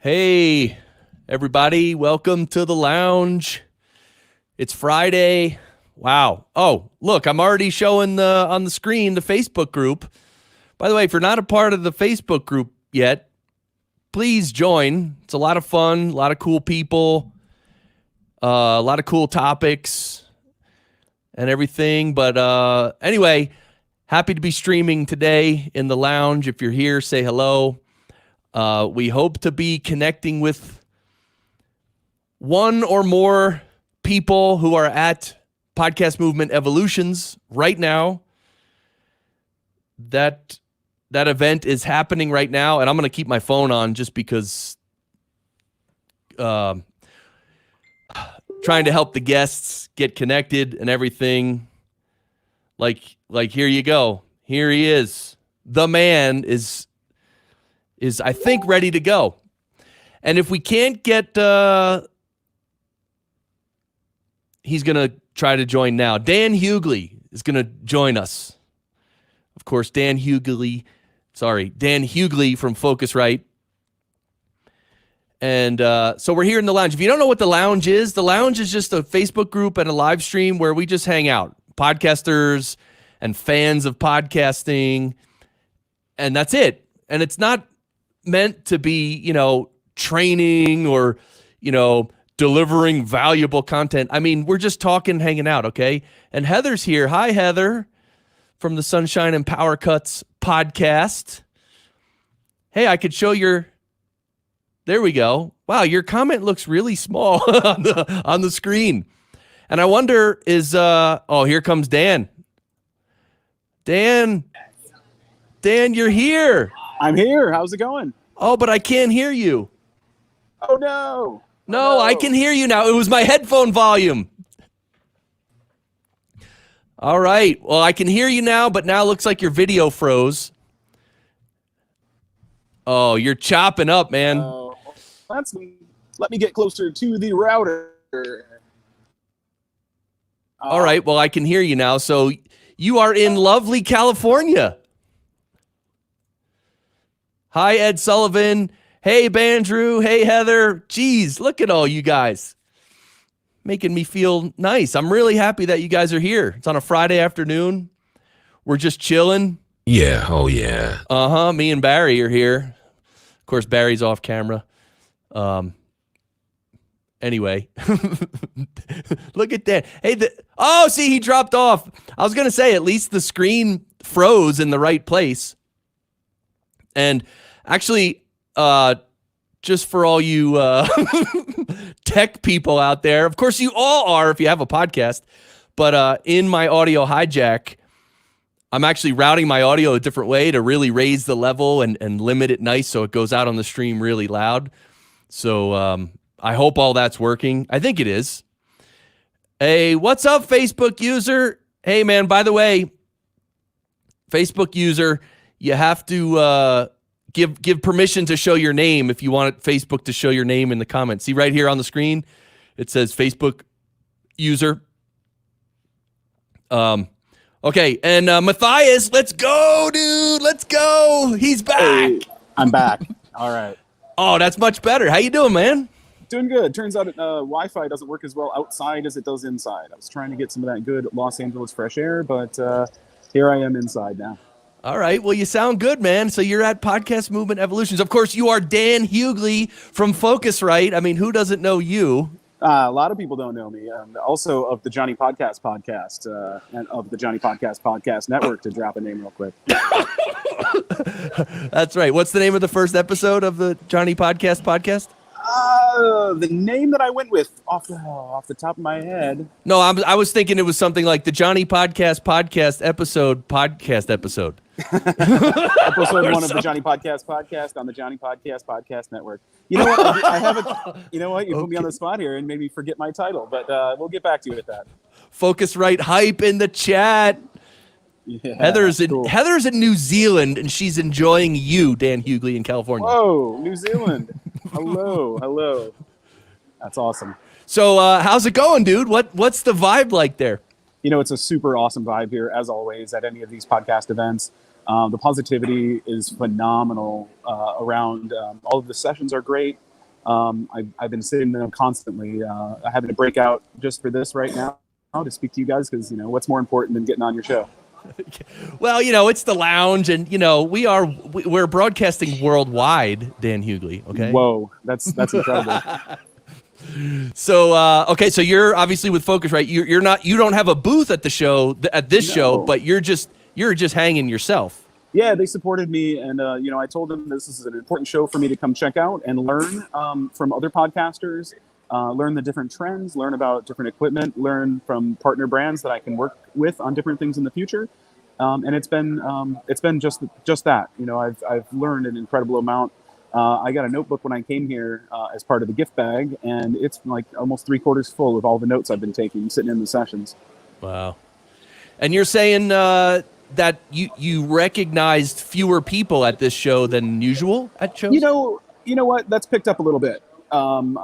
Hey, everybody. Welcome to the lounge. It's Friday. Wow. Oh, look, I'm already showing on the screen the Facebook group. By the way, if you're not a part of the Facebook group yet, please join. It's a lot of fun, a lot of cool people, a lot of cool topics and everything. But anyway, happy to be streaming today in the lounge. If you're here, say hello. We hope to be connecting with one or more people who are at Podcast Movement Evolutions right now. That event is happening right now, and I'm going to keep my phone on just because trying to help the guests get connected and everything. Like here you go. Here he is. The man is I think ready to go. And if we can't get he's going to try to join now. Dan Hughley is going to join us. Of course, Dan Hughley from Focusrite. And so we're here in the lounge. If you don't know what the lounge is just a Facebook group and a live stream where we just hang out. Podcasters and fans of podcasting. And that's it. And it's not meant to be, training or, delivering valuable content. I mean, we're just talking, hanging out, okay? And Heather's here. Hi, Heather, from the Sunshine and Power Cuts podcast. Hey, I could show your... There we go. Wow, your comment looks really small on the screen. And I wonder here comes Dan. Dan, you're here. I'm here. How's it going? Oh, but I can't hear you. Oh, no. No, I can hear you now. It was my headphone volume. All right. Well, I can hear you now, but now it looks like your video froze. Oh, you're chopping up, man. Let me get closer to the router. All right. Well, I can hear you now. So you are in lovely California. Hi, Ed Sullivan. Hey, Bandrew. Hey, Heather. Geez, look at all you guys. Making me feel nice. I'm really happy that you guys are here. It's on a Friday afternoon. We're just chilling. Yeah. Oh, yeah. Uh-huh. Me and Barry are here. Of course, Barry's off camera. Anyway. Look at that. Hey, see, he dropped off. I was going to say, at least the screen froze in the right place. And actually, just for all you tech people out there, of course you all are if you have a podcast, but in my audio hijack, I'm actually routing my audio a different way to really raise the level and limit it nice so it goes out on the stream really loud. So I hope all that's working. I think it is. Hey, what's up, Facebook user? Hey, man, by the way, Facebook user, you have to give permission to show your name if you want Facebook to show your name in the comments. See right here on the screen, it says Facebook user. Okay, and Matthias, let's go, dude. Let's go. He's back. Hey, I'm back. All right. Oh, that's much better. How you doing, man? Doing good. Turns out Wi-Fi doesn't work as well outside as it does inside. I was trying to get some of that good Los Angeles fresh air, but here I am inside now. All right. Well, you sound good, man. So you're at Podcast Movement Evolutions. Of course, you are Dan Hughley from Focusrite. I mean, who doesn't know you? A lot of people don't know me. Also of the Johnny Podcast and of the Johnny Podcast Network, to drop a name real quick. That's right. What's the name of the first episode of the Johnny Podcast? The name that I went with off the top of my head. No, I was thinking it was something like the Johnny Podcast episode. Episode 1 of the Johnny Podcast on the Johnny Podcast Network. You know what? I have a. You know what? You put me on the spot here and made me forget my title, but we'll get back to you with that. Focusrite hype in the chat. Yeah, Heather's cool. in New Zealand and she's enjoying you, Dan Hughley, in California. Whoa, New Zealand. Hello. That's awesome. So how's it going, dude? What's the vibe like there? It's a super awesome vibe here, as always, at any of these podcast events. The positivity is phenomenal around. All of the sessions are great. I've been sitting there constantly, having to break out just for this right now to speak to you guys because, what's more important than getting on your show? Well, it's the lounge, and we're broadcasting worldwide, Dan Hughley. Okay. Whoa, that's incredible. So okay, so you're obviously with Focus, right? You don't have a booth at the show at this show, but you're just hanging yourself. Yeah, they supported me, and I told them this is an important show for me to come check out and learn from other podcasters, learn the different trends, learn about different equipment, learn from partner brands that I can work with on different things in the future. And it's been just that. I've learned an incredible amount. I got a notebook when I came here as part of the gift bag, and it's like almost 3/4 full of all the notes I've been taking sitting in the sessions. Wow. And you're saying that you recognized fewer people at this show than usual at shows? You know what? That's picked up a little bit. I'm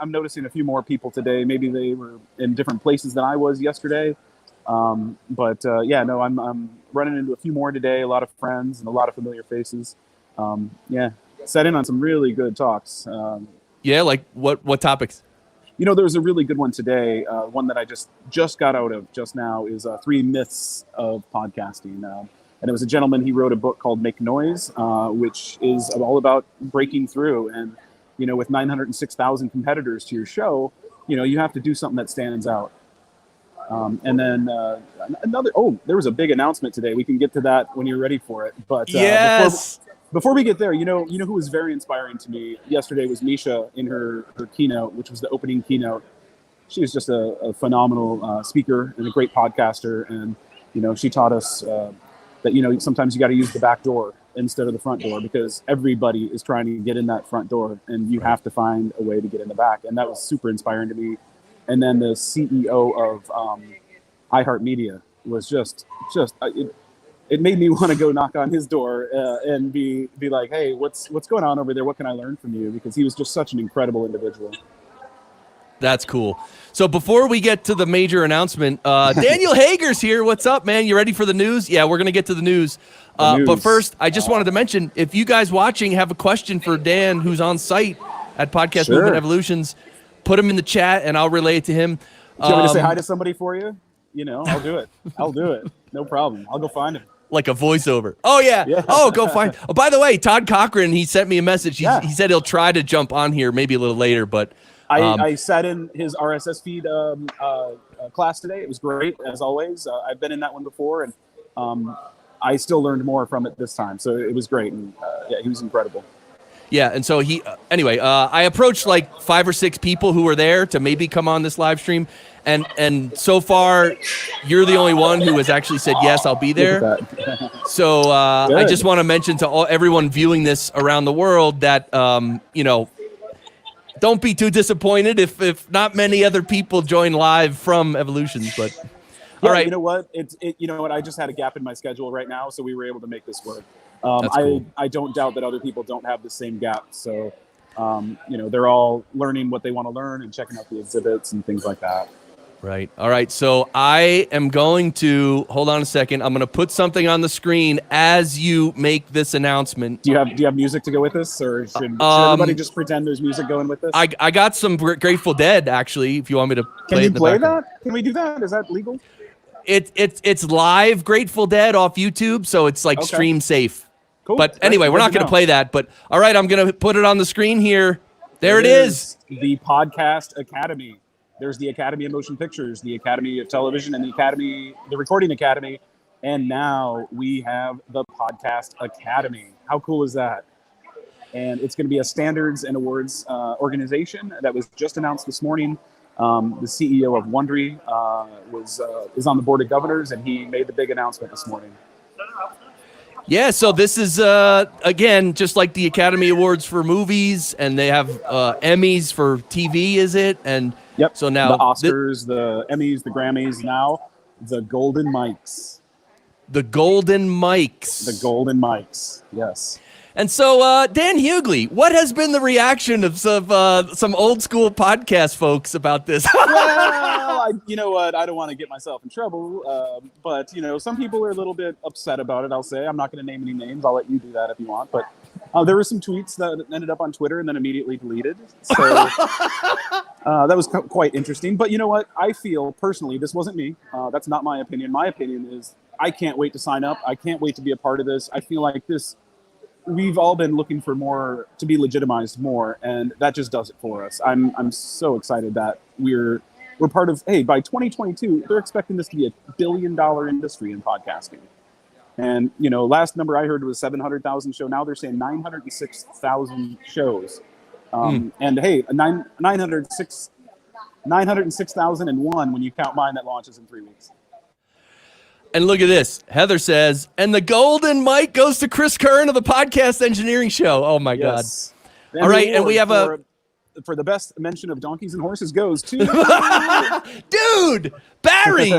noticing a few more people today. Maybe they were in different places than I was yesterday. I'm running into a few more today. A lot of friends and a lot of familiar faces. Set in on some really good talks. Like what topics? There was a really good one today. One that I just got out of just now is 3 myths of podcasting. And it was a gentleman, he wrote a book called Make Noise, which is all about breaking through. And, with 906,000 competitors to your show, you have to do something that stands out. And then there was a big announcement today. We can get to that when you're ready for it. But yes. Before we get there, who was very inspiring to me yesterday was Misha in her keynote, which was the opening keynote. She was just a phenomenal speaker and a great podcaster. And, she taught us that, sometimes you got to use the back door instead of the front door because everybody is trying to get in that front door and you have to find a way to get in the back. And that was super inspiring to me. And then the CEO of iHeartMedia was just it made me want to go knock on his door and be like, hey, what's going on over there? What can I learn from you? Because he was just such an incredible individual. That's cool. So before we get to the major announcement, Daniel Hager's here. What's up, man? You ready for the news? Yeah, we're going to get to the news. But first, I just wanted to mention, if you guys watching have a question for Dan, who's on site at Podcast Movement Evolutions, put him in the chat and I'll relay it to him. Do you want me to say hi to somebody for you? I'll do it. I'll do it. No problem. I'll go find him. Like a voiceover. Oh, yeah. Oh, go find. Oh, by the way, Todd Cochran, he sent me a message. He said he'll try to jump on here maybe a little later, but I sat in his RSS feed class today. It was great, as always. I've been in that one before, and I still learned more from it this time. So it was great, and he was incredible. Yeah, and so I approached like 5 or 6 people who were there to maybe come on this live stream, and so far, you're the only one who has actually said yes, I'll be there. So I just want to mention to everyone viewing this around the world that don't be too disappointed if not many other people join live from Evolutions, but. All right. You know what? I just had a gap in my schedule right now, so we were able to make this work. That's cool. I don't doubt that other people don't have the same gap. So, they're all learning what they want to learn and checking out the exhibits and things like that. Right. All right. So I am going to hold on a second. I'm going to put something on the screen as you make this announcement. Do you have music to go with this, or should everybody just pretend there's music going with this? I got some Grateful Dead actually. If you want me to play, can you in the play background. that? Can we do that? Is that legal? It's live Grateful Dead off YouTube, so it's like stream safe. Cool. But anyway, we're not going to play that. But all right, I'm going to put it on the screen here. There it is. The Podcast Academy. There's the Academy of Motion Pictures, the Academy of Television, and the Recording Academy. And now we have the Podcast Academy. How cool is that? And it's going to be a standards and awards organization that was just announced this morning. The CEO of Wondery is on the board of governors, and he made the big announcement this morning. Yeah, so this is, again, just like the Academy Awards for movies, and they have Emmys for TV, is it? And yep. So now the Oscars, the Emmys, the Grammys, now the Golden Mics. The Golden Mics. The Golden Mics, yes. And so, Dan Hughley, what has been the reaction of some old school podcast folks about this? Well, you know what? I don't want to get myself in trouble, but some people are a little bit upset about it. I'll say I'm not going to name any names. I'll let you do that if you want. But There were some tweets that ended up on Twitter and then immediately deleted. So that was quite interesting. But you know what? I feel personally, this wasn't me. That's not my opinion. My opinion is I can't wait to sign up. I can't wait to be a part of this. I feel like we've all been looking for more, to be legitimized more, and that just does it for us. I'm so excited that we're part of, hey, by 2022, they're expecting this to be $1 billion industry in podcasting. And, last number I heard was 700,000 show. Now they're saying 906,000 shows. And hey, 906,001 when you count mine that launches in 3 weeks. And look at this. Heather says, and the golden mic goes to Chris Kern of the Podcast Engineering Show. Oh, my God. And all right, and we have for the best mention of donkeys and horses goes to... Dude, Barry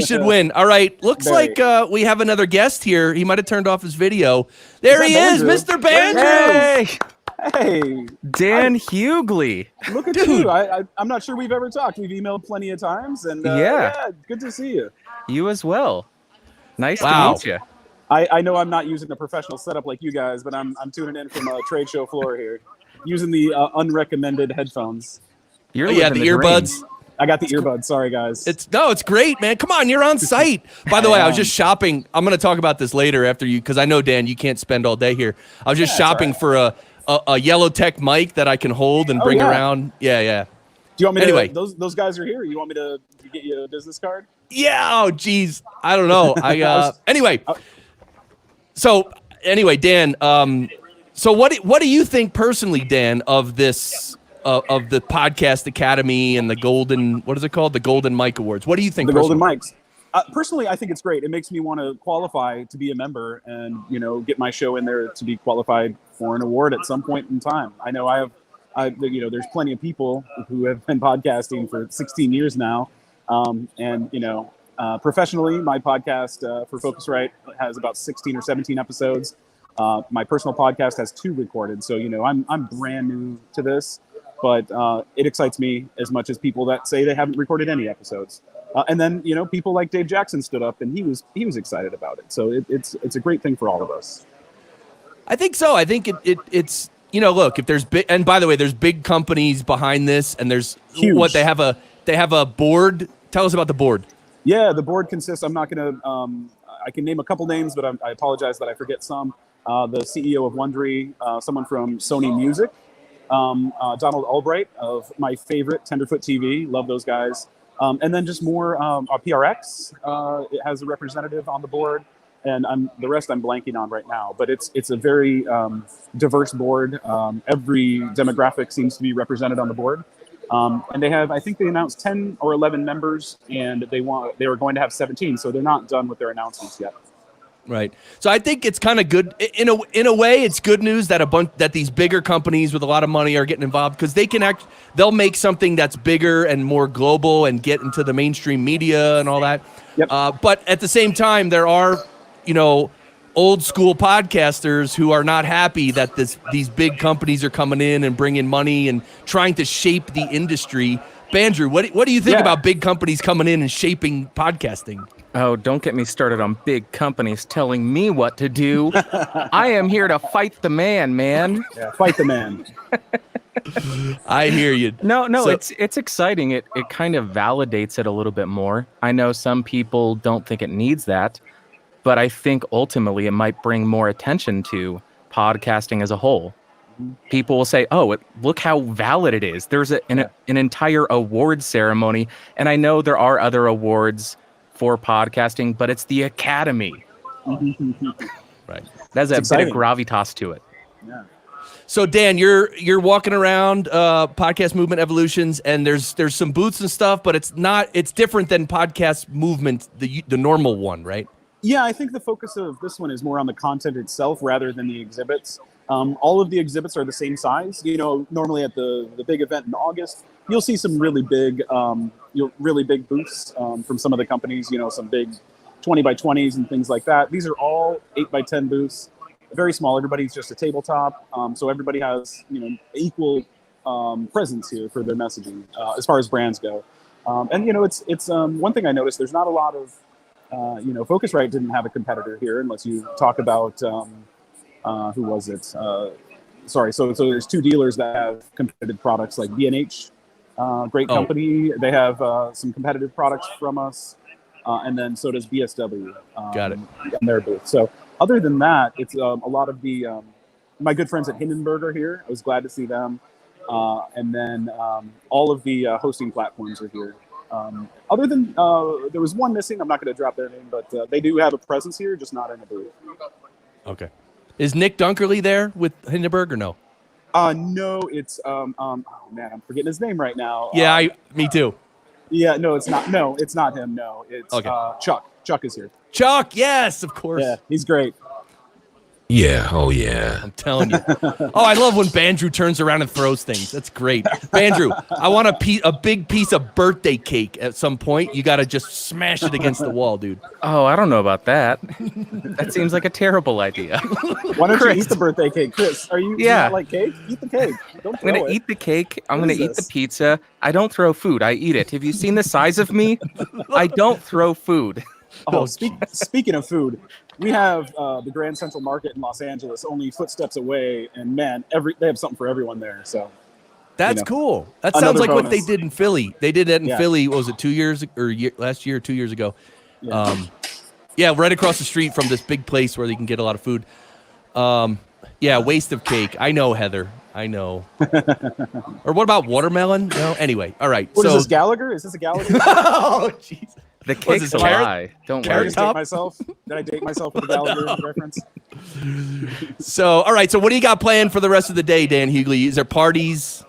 should win. All right, looks like we have another guest here. He might have turned off his video. There he is, Mr. Bandrew. Hey, Dan Hughley. Look at you. I'm not sure we've ever talked. We've emailed plenty of times, and yeah, good to see you. You as well. Nice to meet you. I know I'm not using a professional setup like you guys, but I'm tuning in from a trade show floor here, using the unrecommended headphones. The earbuds. I got the earbuds. Sorry, guys. It's great, man. Come on, you're on site. By the way, I was just shopping. I'm going to talk about this later after you, because I know, Dan, you can't spend all day here. I was just shopping for a yellow tech mic that I can hold and bring around. Yeah. Do you want me to? Those guys are here. You want me to get you a business card? Yeah. Oh, geez. I don't know. Anyway, Dan. So what do you think personally, Dan, of this? Of the Podcast Academy and the Golden, what is it called? The Golden Mic Awards. What do you think? The Golden Mics. Personally, I think it's great. It makes me want to qualify to be a member and, get my show in there to be qualified for an award at some point in time. I know there's plenty of people who have been podcasting for 16 years now. Professionally, my podcast for Focusrite has about 16 or 17 episodes. My personal podcast has 2 recorded. So, I'm brand new to this. But it excites me as much as people that say they haven't recorded any episodes. And then, people like Dave Jackson stood up and he was excited about it. So it's a great thing for all of us. I think so. I think it's look, if there's big, and by the way, there's big companies behind this, and there's huge. They have a board. Tell us about the board. Yeah, the board consists. I'm not gonna. I can name a couple names, but I apologize that I forget some. The CEO of Wondery, someone from Sony Music. Donald Albright of my favorite Tenderfoot TV, love those guys, and then just more PRX. It has a representative on the board, and the rest I'm blanking on right now. But it's a very diverse board. Every demographic seems to be represented on the board, and I think they announced 10 or 11 members, and they were going to have 17, so they're not done with their announcements yet. Right. So I think it's kind of good in a way. It's good news that these bigger companies with a lot of money are getting involved, because they'll make something that's bigger and more global and get into the mainstream media and all that. Yep. But at the same time, there are, old school podcasters who are not happy that these big companies are coming in and bringing money and trying to shape the industry. Bandrew, what do you think about big companies coming in and shaping podcasting? Oh, don't get me started on big companies telling me what to do. I am here to fight the man. Yeah, fight the man. I hear you. No, so, it's exciting. It kind of validates it a little bit more. I know some people don't think it needs that, but I think ultimately it might bring more attention to podcasting as a whole. People will say, oh, look how valid it is. There's an entire award ceremony, and I know there are other awards for podcasting, but it's the Academy. Right. There's a bit of gravitas to it. Yeah. So Dan, you're walking around Podcast Movement Evolutions, and there's some booths and stuff, but it's different than Podcast Movement, the normal one, right? Yeah, I think the focus of this one is more on the content itself rather than the exhibits. All of the exhibits are the same size. Normally at the big event in August, you'll see some really big booths from some of the companies. Some big 20 by 20s and things like that. These are all 8 by 10 booths, very small. Everybody's just a tabletop, so everybody has equal presence here for their messaging as far as brands go. And it's one thing I noticed. There's not a lot of Focusrite didn't have a competitor here, unless you talk about Who was it? Sorry. So there's two dealers that have competitive products like B&H, great company. They have some competitive products from us, and then so does BSW. Got it. In their booth. So other than that, it's a lot of the my good friends at Hindenburg here. I was glad to see them, and then all of the hosting platforms are here. Other than there was one missing. I'm not going to drop their name, but they do have a presence here, just not in a booth. Okay. Is Nick Dunkerley there with Hindenburg or no? No, it's oh man, I'm forgetting his name right now. Yeah, me too. Yeah, no, it's not. No, it's not him. No, it's okay. Chuck. Chuck is here. Chuck, yes, of course. Yeah, he's great. Yeah, oh yeah. I'm telling you. Oh, I love when Bandrew turns around and throws things. That's great. Bandrew, I want a big piece of birthday cake at some point. You got to just smash it against the wall, dude. Oh, I don't know about that. That seems like a terrible idea. Why don't you eat the birthday cake, Chris? Do you not like cake? Eat the cake. Don't throw I'm going to eat the cake. I'm going to eat the pizza. I don't throw food. I eat it. Have you seen the size of me? I don't throw food. Oh, speaking of food, we have the Grand Central Market in Los Angeles, only footsteps away, and man, they have something for everyone there. So that's cool. That sounds like what they did in Philly. They did that in Philly. What was it, 2 years or last year, 2 years ago? Yeah. Right across the street from this big place where they can get a lot of food. Waste of cake. I know, Heather. I know. Or what about watermelon? No. Anyway, all right. What is this, Gallagher? Is this a Gallagher? Oh, jeez. The cake's a lie. Don't worry. Did I date myself with a Gallagher reference? So, all right. So, what do you got planned for the rest of the day, Dan Hughley? Is there parties?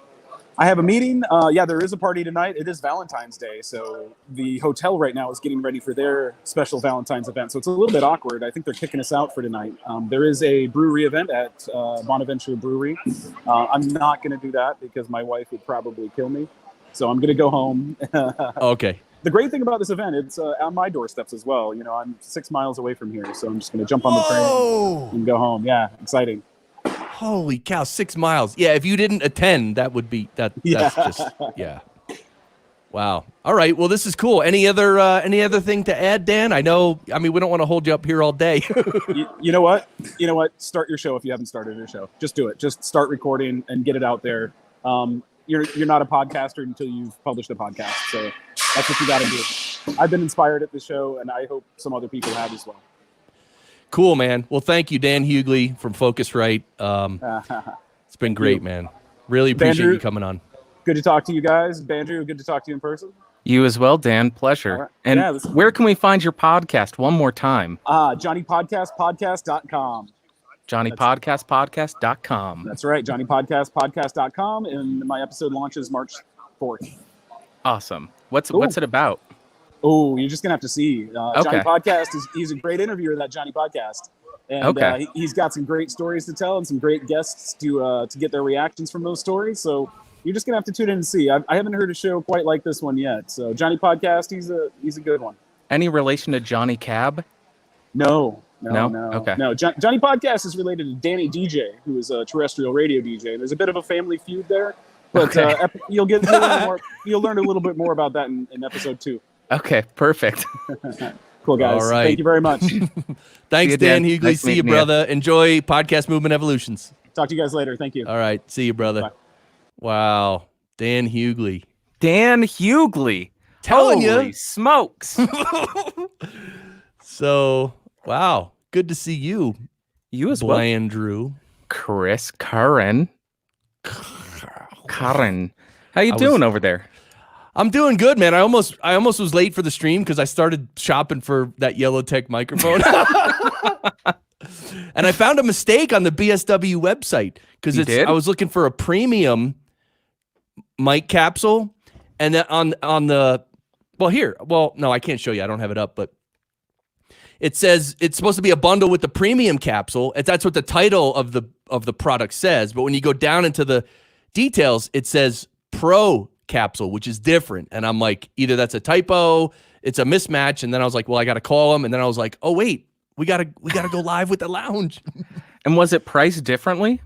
I have a meeting. There is a party tonight. It is Valentine's Day, so the hotel right now is getting ready for their special Valentine's event. So it's a little bit awkward. I think they're kicking us out for tonight. There is a brewery event at Bonaventure Brewery. I'm not going to do that because my wife would probably kill me. So I'm going to go home. Okay. The great thing about this event, it's on my doorsteps as well. You know, I'm 6 miles away from here, so I'm just going to jump on the train and go home. Yeah, exciting. Holy cow, 6 miles. Yeah, if you didn't attend, that would be that's just Wow. All right. Well, this is cool. Any other thing to add, Dan? We don't want to hold you up here all day. You know what? Start your show if you haven't started your show. Just do it. Just start recording and get it out there. You're not a podcaster until you've published a podcast. So that's what you got to do. I've been inspired at this show, and I hope some other people have as well. Cool, man. Well, thank you, Dan Hughley from Focusrite. It's been great, man. Really appreciate you coming on. Good to talk to you guys. Bandrew, good to talk to you in person. You as well, Dan. Pleasure. Right. And where can we find your podcast one more time? JohnnyPodcastPodcast.com. JohnnyPodcastPodcast.com. That's right, JohnnyPodcastPodcast.com. And my episode launches March 4th. Awesome. What's it about? Oh, you're just going to have to see. Johnny Podcast, he's a great interviewer, that Johnny Podcast. And he's got some great stories to tell and some great guests to get their reactions from those stories. So you're just going to have to tune in and see. I haven't heard a show quite like this one yet. So Johnny Podcast, he's a good one. Any relation to Johnny Cab? No. Okay. No, Johnny Podcast is related to Danny DJ, who is a terrestrial radio DJ. There's a bit of a family feud there, but you'll learn a little bit more about that in episode 2. Okay, perfect. Cool, guys. All right. Thank you very much. Thanks, Dan Hughley. Nice see you, brother. Enjoy Podcast Movement Evolutions. Talk to you guys later. Thank you. All right. See you, brother. Bye. Wow. Dan Hughley. Telling you. Holy smokes. So, wow. Good to see you. You as well. Blandrew. Chris Curran. How you doing over there? I'm doing good, man. I almost was late for the stream because I started shopping for that Yellowtech microphone. And I found a mistake on the BSW website because I was looking for a premium mic capsule, and then on the I can't show you. I don't have it up, but it says it's supposed to be a bundle with the premium capsule. That's what the title of the product says. But when you go down into the details, it says Pro capsule, which is different. And I'm like, either that's a typo, it's a mismatch. And then I was like, well, I got to call them. And then I was like, oh wait, we gotta go live with the lounge. And was it priced differently?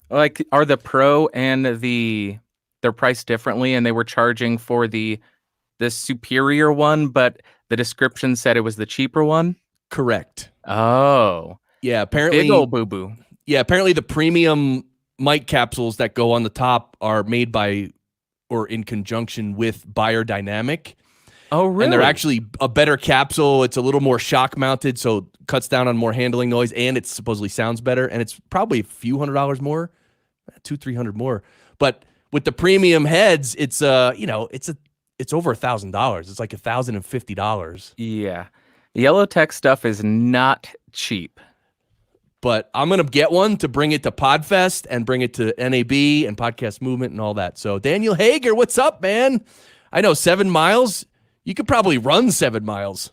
Like, are the Pro and they're priced differently, and they were charging for the superior one, but the description said it was the cheaper one? Correct. Oh. Yeah, apparently. Big old boo-boo. Yeah, apparently the premium mic capsules that go on the top are made by or in conjunction with Biodynamic. Oh, really? And they're actually a better capsule. It's a little more shock mounted, so it cuts down on more handling noise, and it supposedly sounds better. And it's probably a few $100 more, $200-300 more. But with the premium heads, it's it's over $1,000. It's like $1,050. Yeah. Yellow Tech stuff is not cheap. But I'm going to get one to bring it to Podfest and bring it to NAB and Podcast Movement and all that. So Daniel Hager, what's up, man? I know 7 miles. You could probably run 7 miles.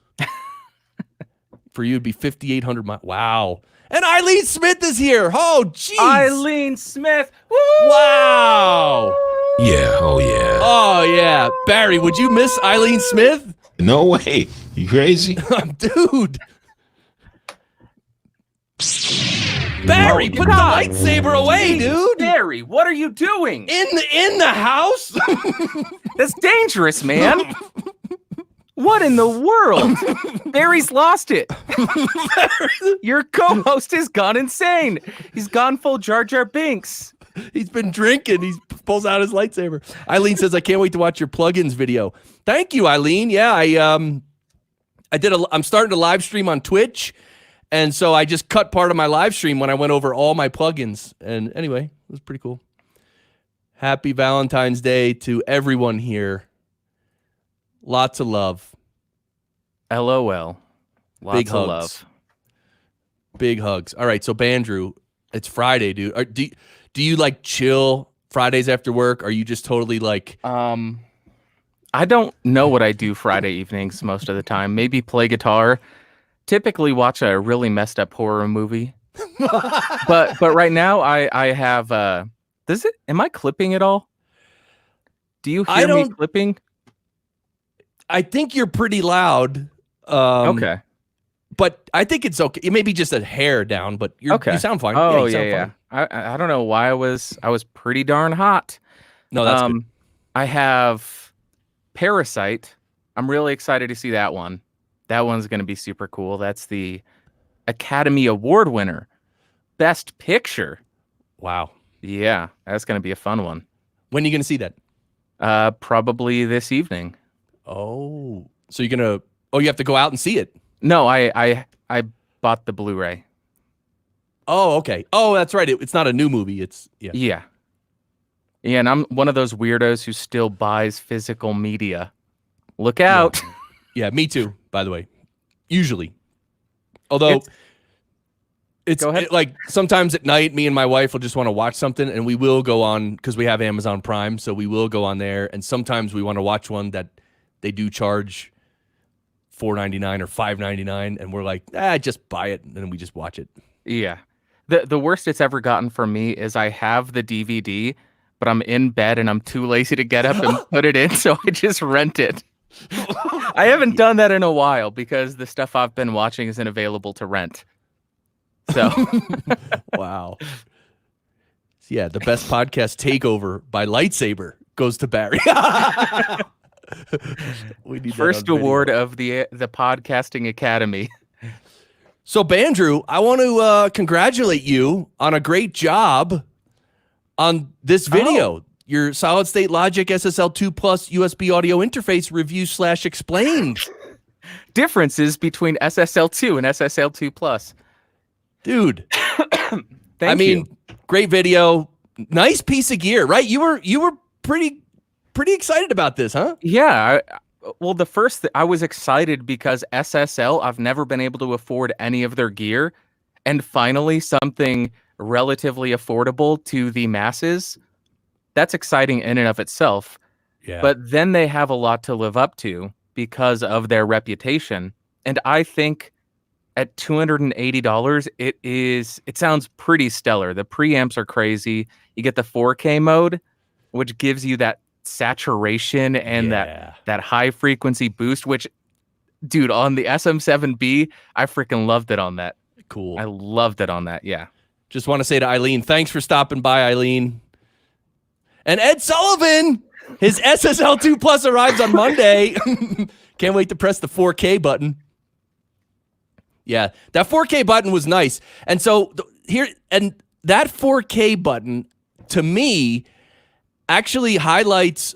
For you, it'd be 5,800 miles. Wow. And Eileen Smith is here. Oh, jeez. Eileen Smith. Woo! Wow. Yeah, oh yeah. Oh, yeah. Barry, would you miss Eileen Smith? No way. You crazy? Dude. Barry, put the lightsaber away, dude. Barry, what are you doing? In the house? That's dangerous, man. What in the world? Barry's lost it. Your co-host has gone insane. He's gone full Jar Jar Binks. He's been drinking. He pulls out his lightsaber. Eileen says, "I can't wait to watch your plugins video." Thank you, Eileen. Yeah, I'm starting to live stream on Twitch. And so I just cut part of my live stream when I went over all my plugins. And anyway, it was pretty cool. Happy Valentine's Day to everyone here. Lots of love. LOL. Lots Big of hugs. love. Big hugs. All right, so Bandrew, it's Friday, dude. Do you like chill Fridays after work? Are you just totally like... I don't know what I do Friday evenings most of the time. Maybe play guitar. Typically watch a really messed up horror movie. but right now I have am I clipping at all? Do you hear me clipping? I think you're pretty loud. Okay. But I think it's okay. It may be just a hair down, but you sound fine. Oh, you sound yeah. fine. I don't know why I was pretty darn hot. No, that's good. I have Parasite. I'm really excited to see that one. That one's going to be super cool. That's the Academy Award winner. Best Picture. Wow. Yeah, that's going to be a fun one. When are you going to see that? Probably this evening. Oh. So you're going to... Oh, you have to go out and see it? No, I bought the Blu-ray. Oh, okay. Oh, that's right. It's not a new movie. It's... Yeah. Yeah, and I'm one of those weirdos who still buys physical media. Look out. Yeah, me too, by the way. Usually. Although it's go ahead. Like sometimes at night, me and my wife will just want to watch something and we will go on because we have Amazon Prime. So we will go on there. And sometimes we want to watch one that they do charge $4.99 or $5.99. And we're like, just buy it. And then we just watch it. Yeah. The worst it's ever gotten for me is I have the DVD, but I'm in bed and I'm too lazy to get up and put it in. So I just rent it. I haven't done that in a while because the stuff I've been watching isn't available to rent. So, wow. Yeah, the best podcast takeover by lightsaber goes to Barry. We need first award of the Podcasting Academy. So, Bandrew, I want to congratulate you on a great job on this video. Your solid state logic SSL 2 plus USB audio interface review / explained. Differences between SSL 2 and SSL 2 plus. Dude. Thank you. Great video. Nice piece of gear, right? You were pretty excited about this, huh? Yeah. Well, I was excited because SSL, I've never been able to afford any of their gear. And finally, something relatively affordable to the masses. That's exciting in and of itself. Yeah. But then they have a lot to live up to because of their reputation. And I think at $280, it sounds pretty stellar. The preamps are crazy. You get the 4K mode, which gives you that saturation and that high frequency boost, which, dude, on the SM7B, I freaking loved it on that. Cool. I loved it on that. Yeah. Just want to say to Eileen, thanks for stopping by, Eileen. And Ed Sullivan, his SSL 2 Plus arrives on Monday. Can't wait to press the 4K button. Yeah, that 4K button was nice. And so here, and that 4K button to me actually highlights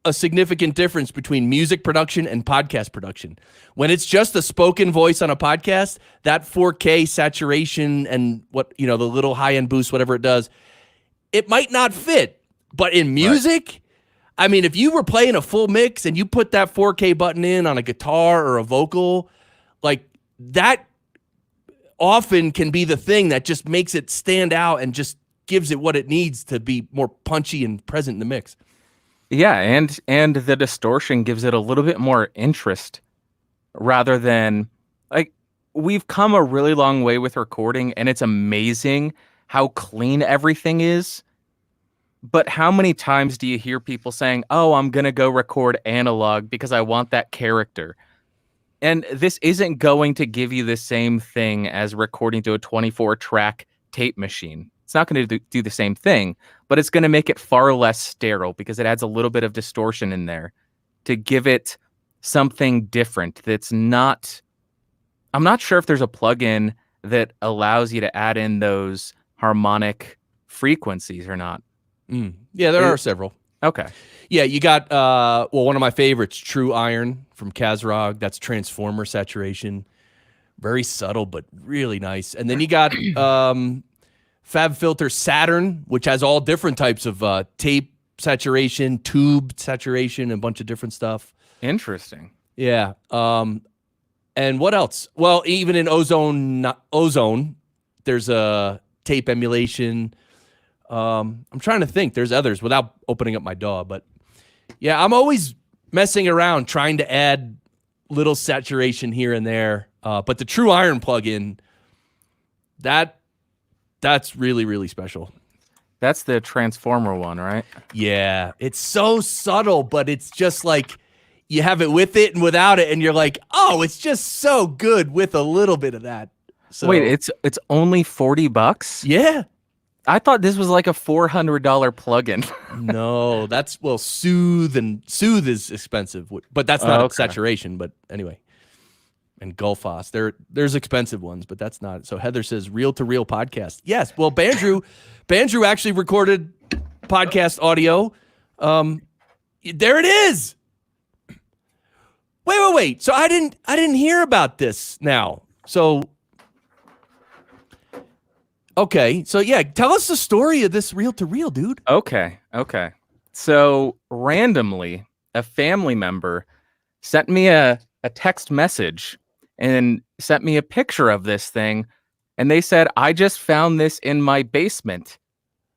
a significant difference between music production and podcast production. When it's just a spoken voice on a podcast, that 4K saturation and the little high-end boost, whatever it does, it might not fit. But in music, I mean, if you were playing a full mix and you put that 4K button in on a guitar or a vocal, like that often can be the thing that just makes it stand out and just gives it what it needs to be more punchy and present in the mix. Yeah, and the distortion gives it a little bit more interest rather than we've come a really long way with recording, and it's amazing how clean everything is. But how many times do you hear people saying, "Oh, I'm going to go record analog because I want that character." And this isn't going to give you the same thing as recording to a 24-track tape machine. It's not going to do the same thing, but it's going to make it far less sterile because it adds a little bit of distortion in there to give it something different that's not... I'm not sure if there's a plugin that allows you to add in those harmonic frequencies or not. Yeah, there are several. Okay. Yeah, you got, one of my favorites, True Iron from Kazrog. That's transformer saturation. Very subtle, but really nice. And then you got Fab Filter Saturn, which has all different types of tape saturation, tube saturation, and a bunch of different stuff. Interesting. Yeah. And what else? Well, even in Ozone, there's a tape emulation. I'm trying to think. There's others without opening up my DAW, but yeah, I'm always messing around trying to add little saturation here and there. But the True Iron plugin, that's really, really special. That's the transformer one, right? Yeah, it's so subtle, but it's just like you have it with it and without it, and you're like, oh, it's just so good with a little bit of that. So, wait, it's only $40? Yeah. I thought this was like a $400 plugin. No, that's Soothe is expensive, but that's not saturation. But anyway, and Gulfos, there's expensive ones, but that's not. So Heather says reel to reel podcast. Yes, well, Bandrew actually recorded podcast audio. There it is. Wait. So I didn't hear about this now. So. Okay, so yeah, tell us the story of this reel-to-reel, dude. Okay. So randomly, a family member sent me a text message and sent me a picture of this thing, and they said, "I just found this in my basement.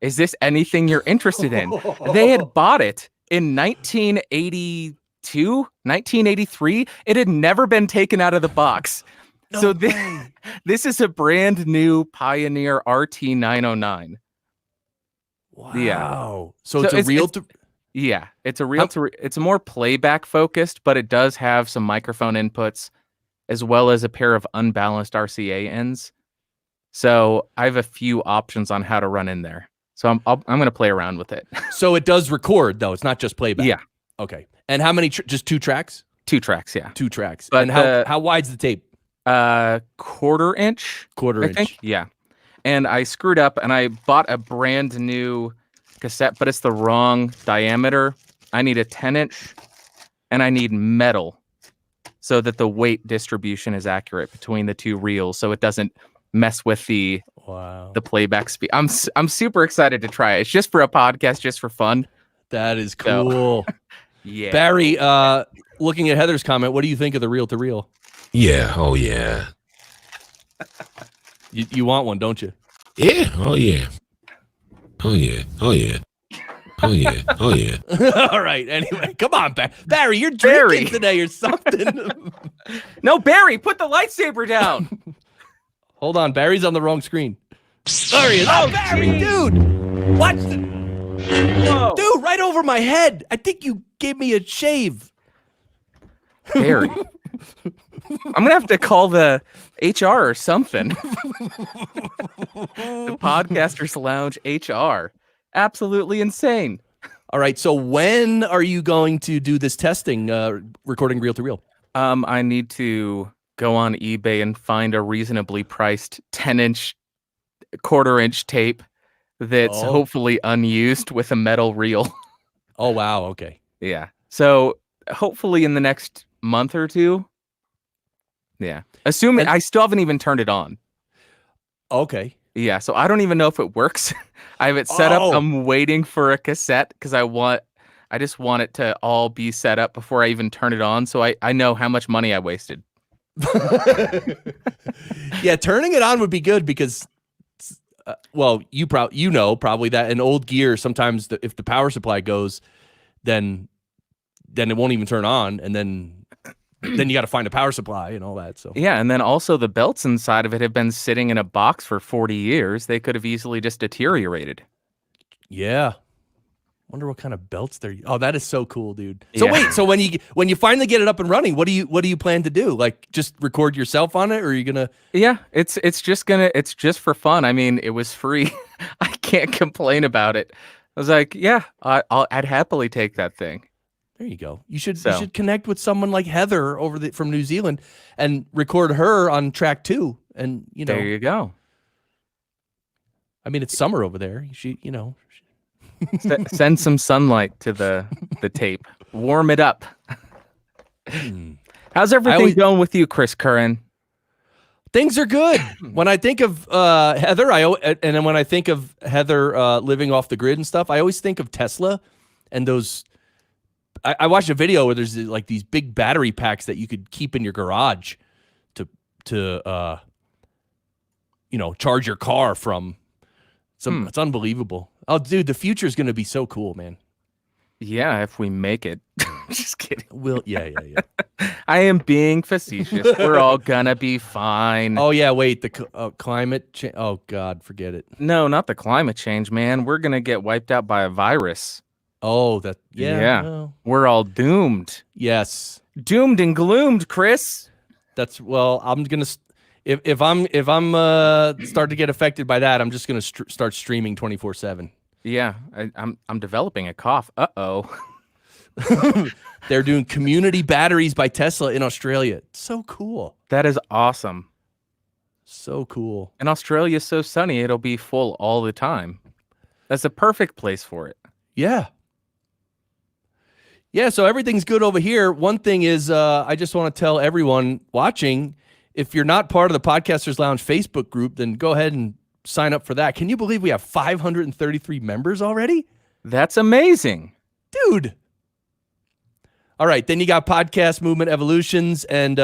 Is this anything you're interested in?" They had bought it in 1982, 1983. It had never been taken out of the box. So this is a brand new Pioneer RT909. Wow. Yeah. So it's a reel to... Yeah, it's a reel to... It's more playback focused, but it does have some microphone inputs as well as a pair of unbalanced RCA ends. So I have a few options on how to run in there. So I'm going to play around with it. So it does record, though. It's not just playback. Yeah. Okay. And how many... just 2 tracks? 2 tracks, yeah. 2 tracks. But and how wide's the tape? Quarter inch, I think. Yeah. And I screwed up and I bought a brand new cassette, but it's the wrong diameter. I need a 10-inch and I need metal so that the weight distribution is accurate between the 2 reels, so it doesn't mess with the playback speed. I'm super excited to try it. It's just for a podcast, just for fun. That is cool. So, yeah. Barry, looking at Heather's comment, what do you think of the reel to reel? Yeah, oh yeah. You want one, don't you? Yeah, oh yeah. Oh yeah, oh yeah. Oh yeah, oh yeah. All right, anyway, come on, Barry, you're drinking today or something. No, Barry, put the lightsaber down. Hold on, Barry's on the wrong screen. There he is. Oh, Barry, dude. Watch the... Whoa. Dude, right over my head. I think you gave me a shave. Barry. I'm going to have to call the HR or something. The Podcasters Lounge HR. Absolutely insane. All right. So when are you going to do this testing, recording reel to reel? I need to go on eBay and find a reasonably priced 10-inch quarter-inch tape that's Oh. hopefully unused with a metal reel. Oh, wow. Okay. Yeah. So hopefully in the next month or two. Yeah. Assuming And- I still haven't even turned it on. Okay. Yeah. So I don't even know if it works. I have it set up. Oh. I'm waiting for a cassette because I just want it to all be set up before I even turn it on. So I know how much money I wasted. Yeah, turning it on would be good because, well, you know probably that in old gear sometimes if the power supply goes, then it won't even turn on, and then you got to find a power supply and all that. So Yeah, and then also the belts inside of it have been sitting in a box for 40 years. They could have easily just deteriorated. yeah, wonder what kind of belts they're. Oh, that is so cool, dude. So Yeah. wait, so when you finally get it up and running, what do you plan to do? Like just record yourself on it, or are you gonna? Yeah, it's just for fun. I mean, it was free. I can't complain about it. I was like, yeah, I'd happily take that thing. There you go. You should So. connect with someone like Heather from New Zealand and record her on track 2. And There you go. I mean, it's summer over there. Send some sunlight to the tape. Warm it up. How's everything going with you, Chris Curran? Things are good. When I think of Heather, and then when I think of Heather living off the grid and stuff, I always think of Tesla and those. I watched a video where there's like these big battery packs that you could keep in your garage to charge your car from. It's unbelievable. Oh, dude, the future is going to be so cool, man. Yeah, if we make it. Just kidding. Yeah. I am being facetious. We're all gonna be fine. Oh yeah, wait, the climate change. Oh God, forget it. No, not the climate change, man. We're gonna get wiped out by a virus. Oh, that yeah. Well, we're all doomed. Yes, doomed and gloomed, Chris. I'm gonna if I'm start to get affected by that, I'm just gonna start streaming 24/7. Yeah, I'm developing a cough. Uh-oh. They're doing community batteries by Tesla in Australia. So cool. That is awesome. So cool. And Australia's so sunny, it'll be full all the time. That's a perfect place for it. Yeah. Yeah, so everything's good over here. One thing is, I just want to tell everyone watching, if you're not part of the Podcasters Lounge Facebook group, then go ahead and sign up for that. Can you believe we have 533 members already? That's amazing. Dude. All right, then you got Podcast Movement Evolutions, and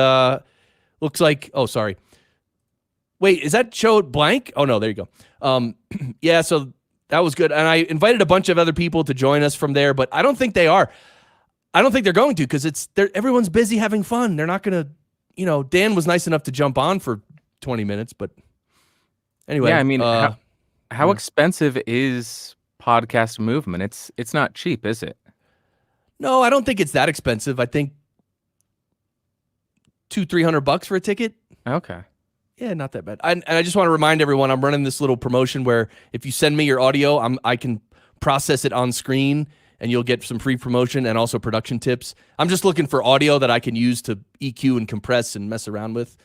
looks like, oh, sorry. Wait, is that show blank? Oh, no, there you go. Yeah, so that was good. And I invited a bunch of other people to join us from there, but I don't think they are. I don't think they're going to because everyone's busy having fun. They're not going to, Dan was nice enough to jump on for 20 minutes, but anyway. Yeah, I mean, how expensive is Podcast Movement? It's not cheap, is it? No, I don't think it's that expensive. I think $200-300 for a ticket. Okay. Yeah, not that bad. And I just want to remind everyone, I'm running this little promotion where if you send me your audio, I can process it on screen and you'll get some free promotion and also production tips. I'm just looking for audio that I can use to EQ and compress and mess around with.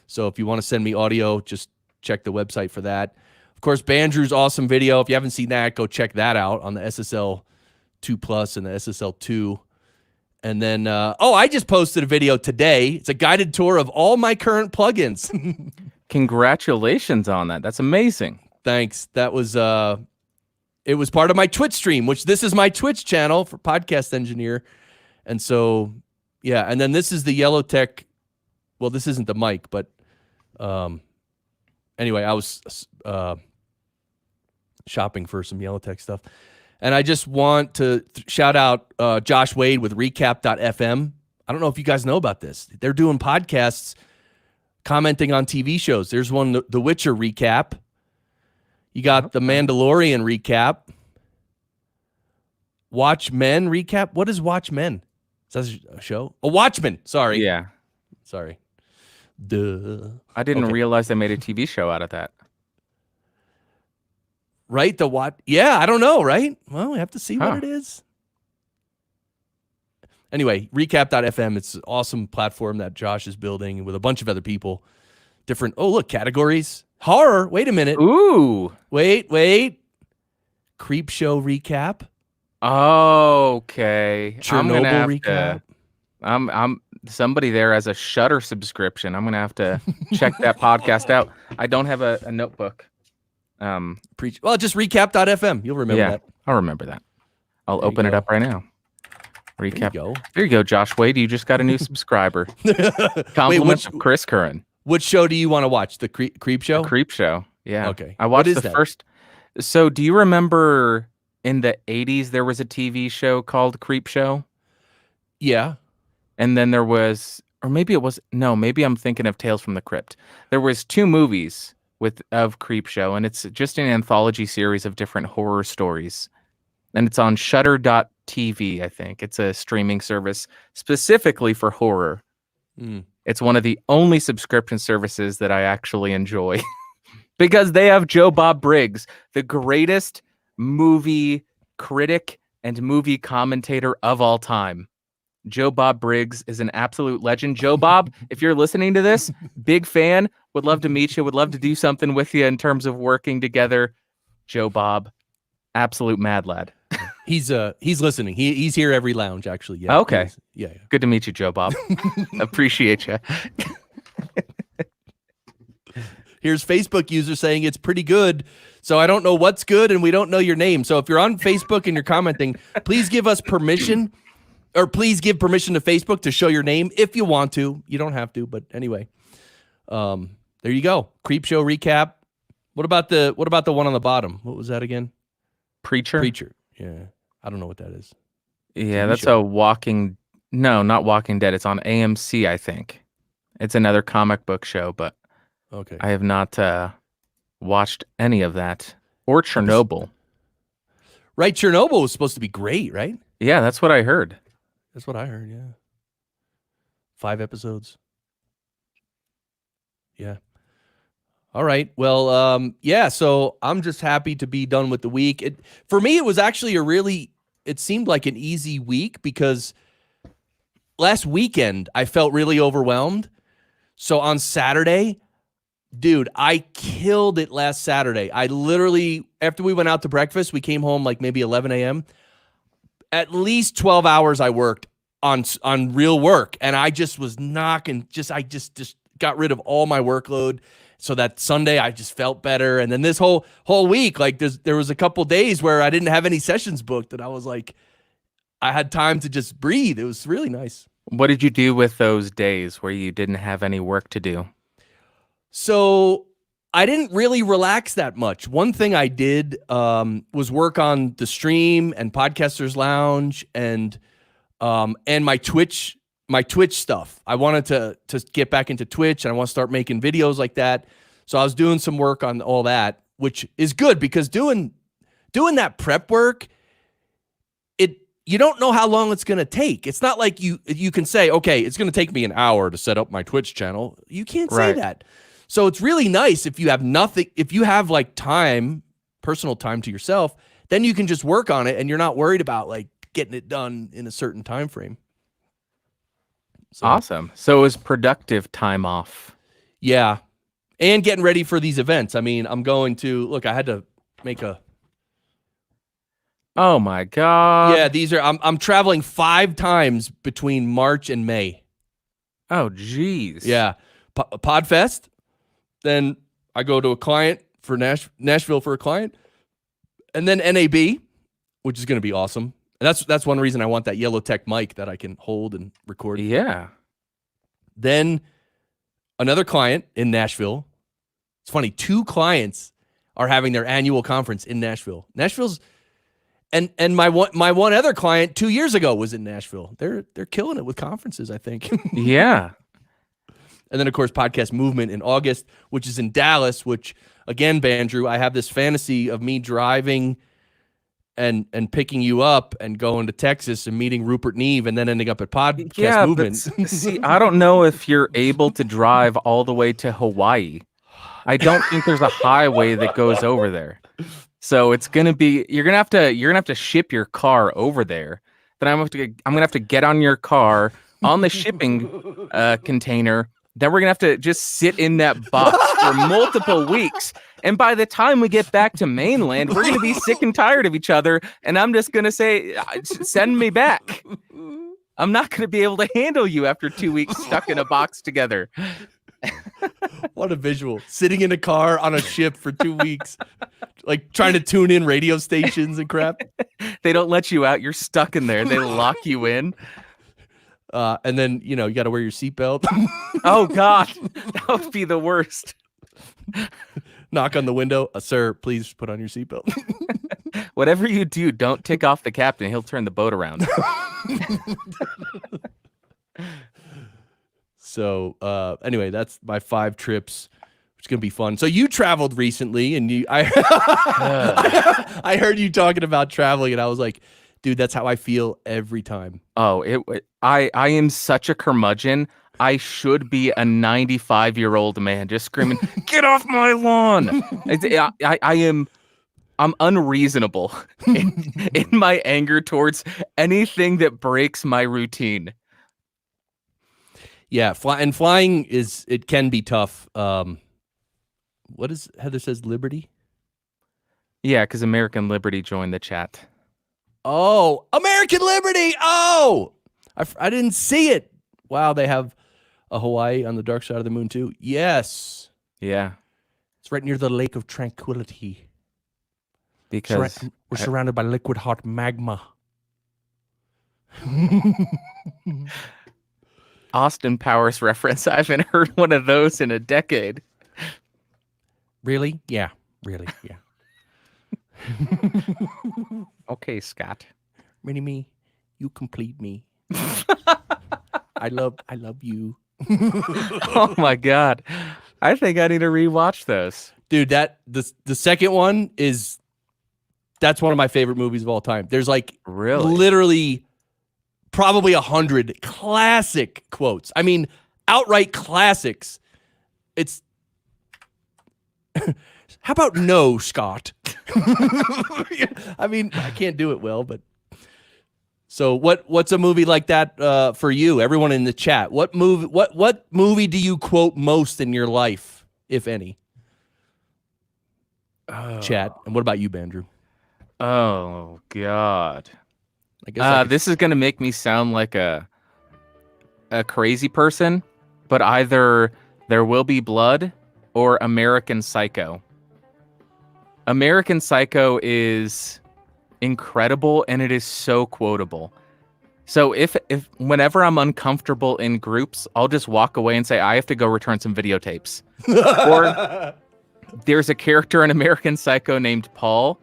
So if you want to send me audio, just check the website for that. Of course, Bandrew's awesome video. If you haven't seen that, go check that out on the SSL 2 Plus and the SSL 2. And then, I just posted a video today. It's a guided tour of all my current plugins. Congratulations on that. That's amazing. Thanks. That was, it was part of my Twitch stream, which this is my Twitch channel for Podcast Engineer. And so, yeah. And then this is the Yellowtech. Well, this isn't the mic, but anyway, I was shopping for some Yellowtech stuff. And I just want to shout out Josh Wade with recap.fm. I don't know if you guys know about this. They're doing podcasts commenting on TV shows. There's one, The Witcher recap. You got The Mandalorian recap. Watchmen recap. What is Watchmen? Is that a show? Oh, Watchmen. Sorry. Yeah. Sorry. Duh. I didn't realize they made a TV show out of that. Right? The what? Yeah, I don't know, right? Well, we have to see what it is. Anyway, recap.fm, it's an awesome platform that Josh is building with a bunch of other people different. Oh, look, categories. Horror. Wait a minute. Ooh. Wait. Creep show recap. Okay. I'm gonna Chernobyl have recap. to. I'm somebody there has a Shutter subscription. I'm gonna have to check that podcast out. I don't have a notebook. Well, just recap.fm. You'll remember that. I'll remember that. I'll There you open it go. up right now. Recap. Go. There you go, Josh Wade. You just got a new subscriber. Compliments of Chris Curran. Which show do you want to watch? The Creep show? The Creep Show. Yeah. Okay. I watched What is the that? first. So, do you remember in the 80s there was a TV show called Creep Show? Yeah. And then there was, or maybe it was, no, maybe I'm thinking of Tales from the Crypt. There was 2 movies of Creep Show, and it's just an anthology series of different horror stories. And it's on Shudder.tv, I think. It's a streaming service specifically for horror. It's one of the only subscription services that I actually enjoy because they have Joe Bob Briggs, the greatest movie critic and movie commentator of all time. Joe Bob Briggs is an absolute legend. Joe Bob, if you're listening to this, big fan, would love to meet you, would love to do something with you in terms of working together. Joe Bob, absolute mad lad. He's listening. He's here every lounge, actually. Yeah. Okay. Yeah. Good to meet you, Joe Bob. Appreciate you. Here's Facebook user saying it's pretty good. So I don't know what's good and we don't know your name. So if you're on Facebook and you're commenting, please give us permission, or please give permission to Facebook to show your name if you want to. You don't have to, but anyway. There you go. Creep show recap. What about the one on the bottom? What was that again? Preacher. Yeah. I don't know what that is. Yeah, TV that's show. not Walking Dead. It's on AMC, I think. It's another comic book show, but Okay. I have not watched any of that. Or Chernobyl. Right. Chernobyl was supposed to be great, right? Yeah, that's what I heard. That's what I heard. Yeah. 5 episodes. Yeah. All right. Well, yeah. So I'm just happy to be done with the week. For me, it was actually it seemed like an easy week because last weekend I felt really overwhelmed. So on Saturday, dude, I killed it last Saturday. I literally, after we went out to breakfast, we came home like maybe 11 a.m. At least 12 hours I worked on real work. And I just was knocking, I just got rid of all my workload. So that Sunday I just felt better. And then this whole week, like there was a couple days where I didn't have any sessions booked and I was like, I had time to just breathe. It was really nice. What did you do with those days where you didn't have any work to do? So I didn't really relax that much. One thing I did was work on the stream and Podcasters Lounge and my Twitch stuff. I wanted to get back into Twitch and I want to start making videos like that. So I was doing some work on all that, which is good because doing that prep work, you don't know how long it's going to take. It's not like you can say, okay, it's going to take me an hour to set up my Twitch channel. You can't say that. So it's really nice if you have nothing, if you have like time, personal time to yourself, then you can just work on it and you're not worried about like getting it done in a certain time frame. So, awesome. So it was productive time off. Yeah. And getting ready for these events. I mean, I'm going to, look, I had to make Oh my God. Yeah, these are, I'm traveling 5 times between March and May. Oh, geez. Yeah. Podfest. Then I go to a client for Nashville for a client. And then NAB, which is going to be awesome. And that's one reason I want that yellow tech mic that I can hold and record. Yeah. Then another client in Nashville. It's funny, 2 clients are having their annual conference in Nashville. Nashville's and my one other client 2 years ago was in Nashville. They're killing it with conferences, I think. Yeah. And then of course Podcast Movement in August, which is in Dallas, which again, Bandrew, I have this fantasy of me driving and picking you up and going to Texas and meeting Rupert Neve and then ending up at Podcast Movement. But see, I don't know if you're able to drive all the way to Hawaii. I don't think there's a highway that goes over there. So it's gonna be you're gonna have to ship your car over there. Then I'm gonna have to get on your car on the shipping container Then we're going to have to just sit in that box for multiple weeks. And by the time we get back to mainland, we're going to be sick and tired of each other. And I'm just going to say, send me back. I'm not going to be able to handle you after 2 weeks stuck in a box together. What a visual. Sitting in a car on a ship for 2 weeks, like trying to tune in radio stations and crap. They don't let you out. You're stuck in there. They lock you in. And then, you got to wear your seatbelt. Oh, God. That would be the worst. Knock on the window. Sir, please put on your seatbelt. Whatever you do, don't tick off the captain. He'll turn the boat around. So anyway, that's my 5 trips. It's going to be fun. So you traveled recently, and I heard you talking about traveling, and I was like, dude, that's how I feel every time. Oh, I am such a curmudgeon. I should be a 95-year-old man just screaming, "Get off my lawn!" I'm unreasonable in my anger towards anything that breaks my routine. Yeah, flying it can be tough. What is Heather says? Liberty? Yeah, because American Liberty joined the chat. Oh, American Liberty! Oh, I didn't see it. Wow, they have a Hawaii on the dark side of the moon too. Yes. Yeah. It's right near the Lake of Tranquility. Because we're surrounded by liquid hot magma. Austin Powers reference. I haven't heard one of those in a decade. Really? Yeah. Really? Yeah. Okay, Scott. Mini me, you complete me. I love you. Oh my God. I think I need to rewatch those. Dude, the second one that's one of my favorite movies of all time. There's like literally probably 100 classic quotes. I mean, outright classics. It's how about no, Scott? I mean, I can't do it well, but so what's a movie like that for you? Everyone in the chat, what movie do you quote most in your life, if any? Chat. And what about you, Bandrew? Oh God. I guess this is gonna make me sound like a crazy person, but either There Will Be Blood or American Psycho. American Psycho is incredible and it is so quotable. So if whenever I'm uncomfortable in groups, I'll just walk away and say, I have to go return some videotapes. Or there's a character in American Psycho named Paul,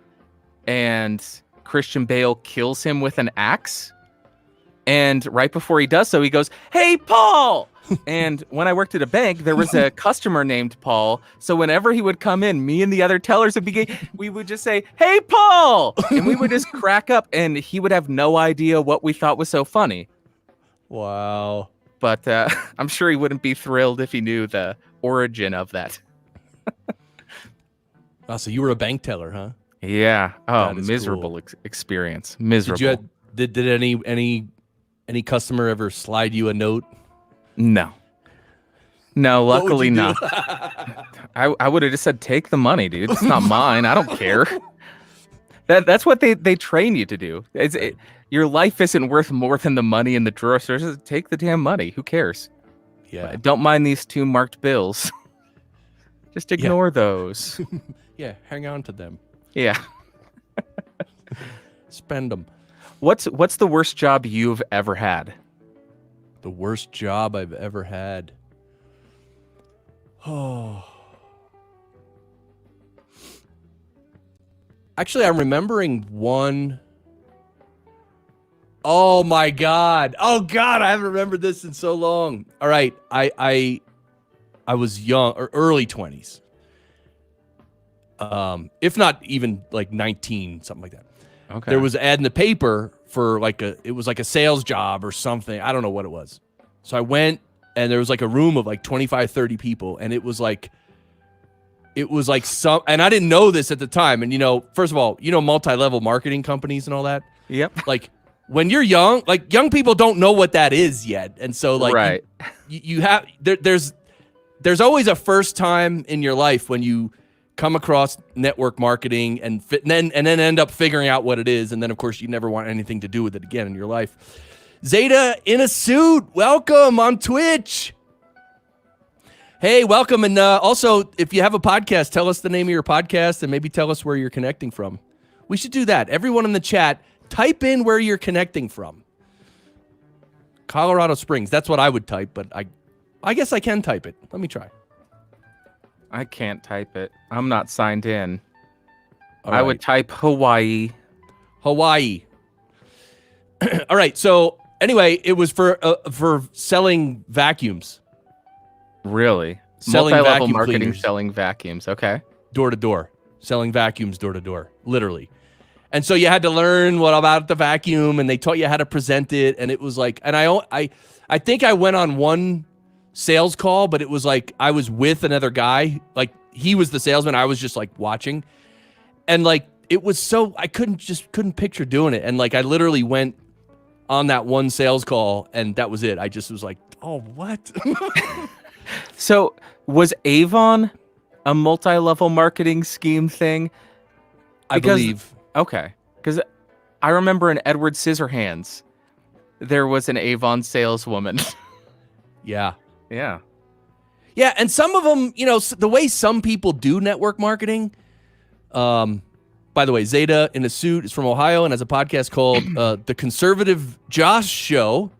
and Christian Bale kills him with an axe. And right before he does so, he goes, "Hey, Paul!" And when I worked at a bank, there was a customer named Paul. So whenever he would come in, me and the other tellers we would just say, "Hey, Paul!" And we would just crack up, and he would have no idea what we thought was so funny. Wow. But I'm sure he wouldn't be thrilled if he knew the origin of that. Oh, so you were a bank teller, huh? Yeah. Oh, miserable cool. Experience. Miserable. Did any customer ever slide you a note? No, luckily not. I would have just said, take the money, dude. It's not mine. I don't care. That's what they train you to do. Your life isn't worth more than the money in the drawer. So just take the damn money. Who cares? Yeah. Don't mind these 2 marked bills. Just ignore those. Yeah, hang on to them. Yeah. Spend them. What's the worst job you've ever had? The worst job I've ever had. Oh. Actually, I'm remembering one. Oh my God. Oh God, I haven't remembered this in so long. All right. I was young, or early 20s. If not even like 19, something like that. Okay. There was an ad in the paper for it was like a sales job or something. I don't know what it was. So I went, and there was like a room of like 25, 30 people. And it was like and I didn't know this at the time. And, first of all, multi-level marketing companies and all that. Yep. Like when you're young, like young people don't know what that is yet. And so like, right. you have, there's there's always a first time in your life when you come across network marketing and then end up figuring out what it is. And then, of course, you never want anything to do with it again in your life. Zeta in a suit, welcome on Twitch. Hey, welcome. And also, if you have a podcast, tell us the name of your podcast and maybe tell us where you're connecting from. We should do that. Everyone in the chat, type in where you're connecting from. Colorado Springs. That's what I would type, but I guess I can type it. Let me try. I can't type it. I'm not signed in. All I right. would type Hawaii. Hawaii. All right. So anyway, it was for selling vacuums. Really? Selling Multi-level vacuum marketing, cleaners. selling vacuums. Okay. Door to door, selling vacuums door to door, literally. And so you had to learn what about the vacuum, and they taught you how to present it. And it was like, and I think I went on one sales call, but it was like I was with another guy, like he was the salesman, I was just like watching, and like it was so I couldn't picture doing it. And like I literally went on that one sales call, and that was it. I just was like, oh, what? So was Avon a multi-level marketing scheme thing? I believe. Okay. Because I remember in Edward Scissorhands, there was an Avon saleswoman. Yeah. Yeah. Yeah, and some of them, you know, the way some people do network marketing. By the way, Zeta in a suit is from Ohio and has a podcast called The Conservative Josh Show.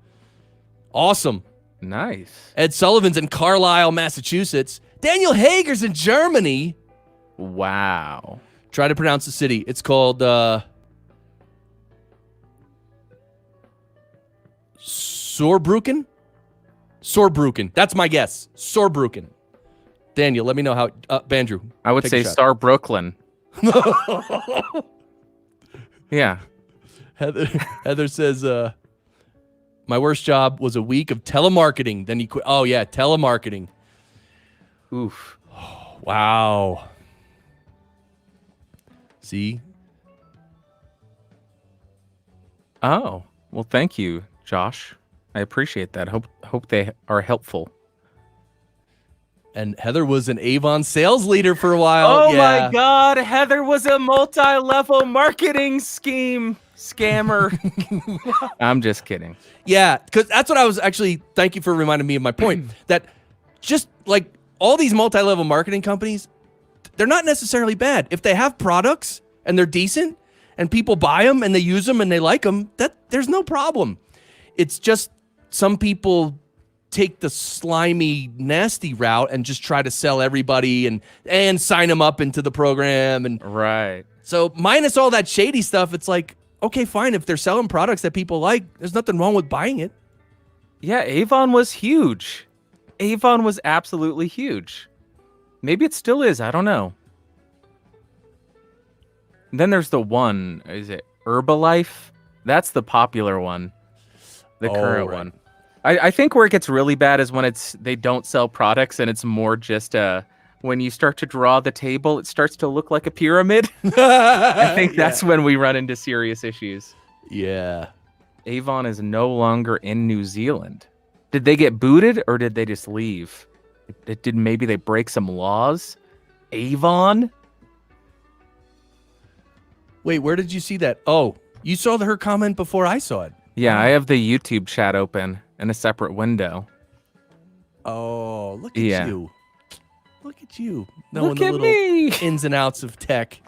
Awesome. Nice. Ed Sullivan's in Carlisle, Massachusetts. Daniel Hager's in Germany. Wow. Try to pronounce the city. It's called Saarbrücken? Saarbrücken. That's my guess. Saarbrücken. Daniel, let me know how. Bandrew. I would take say a shot. Star Brooklyn. Yeah. Heather says, my worst job was a week of telemarketing. Then you quit. Oh, yeah, telemarketing. Oof. Wow. See? Oh, well, thank you, Josh. I appreciate that. Hope they are helpful. And Heather was an Avon sales leader for a while. Oh Yeah. my God, Heather was a multi-level marketing scammer. I'm just kidding. Yeah, because that's what I was actually, thank you for reminding me of my point, that just like all these multi-level marketing companies, they're not necessarily bad. If they have products and they're decent and people buy them and they use them and they like them, there's no problem. It's just some people take the slimy, nasty route and just try to sell everybody and sign them up into the program. And Right. so minus all that shady stuff, it's like, okay, fine. If they're selling products that people like, there's nothing wrong with buying it. Yeah, Avon was huge. Avon was absolutely huge. Maybe it still is. I don't know. And then there's the one. Is it Herbalife? That's the popular one. The current right. one. I think where it gets really bad is when they don't sell products and it's more just when you start to draw the table, it starts to look like a pyramid. I think that's when we run into serious issues. Yeah. Avon is no longer in New Zealand. Did they get booted or did they just leave? Maybe they break some laws? Avon? Wait, where did you see that? Oh, you saw her comment before I saw it. Yeah, I have the YouTube chat open in a separate window. Oh, look at Yeah. you. Look at you. Knowing Look the at little me. ins and outs of tech.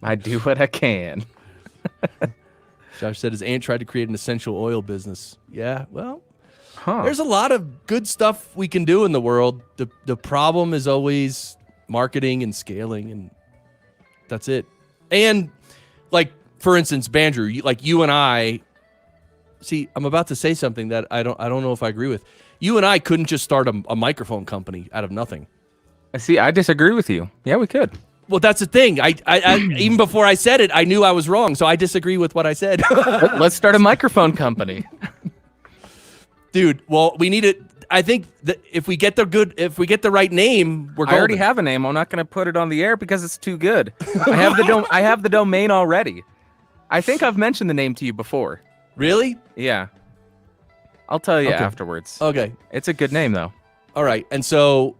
I do what I can. Josh said his aunt tried to create an essential oil business. Yeah, well, Huh. there's a lot of good stuff we can do in the world. The problem is always marketing and scaling, and that's it. And like, for instance, Bandrew, you and I, see, I'm about to say something that I don't know if I agree with. You and I couldn't just start a microphone company out of nothing. See, I disagree with you. Yeah, we could. Well, that's the thing. I even before I said it, I knew I was wrong, so I disagree with what I said. Let's start a microphone company. Dude, well, we need it. I think that if we get the right name, we're I already golden. have a name. I'm not going to put it on the air because it's too good. I have the domain already. I think I've mentioned the name to you before. Really? Yeah. I'll tell you Okay. afterwards. Okay. It's a good name though. All right. And so,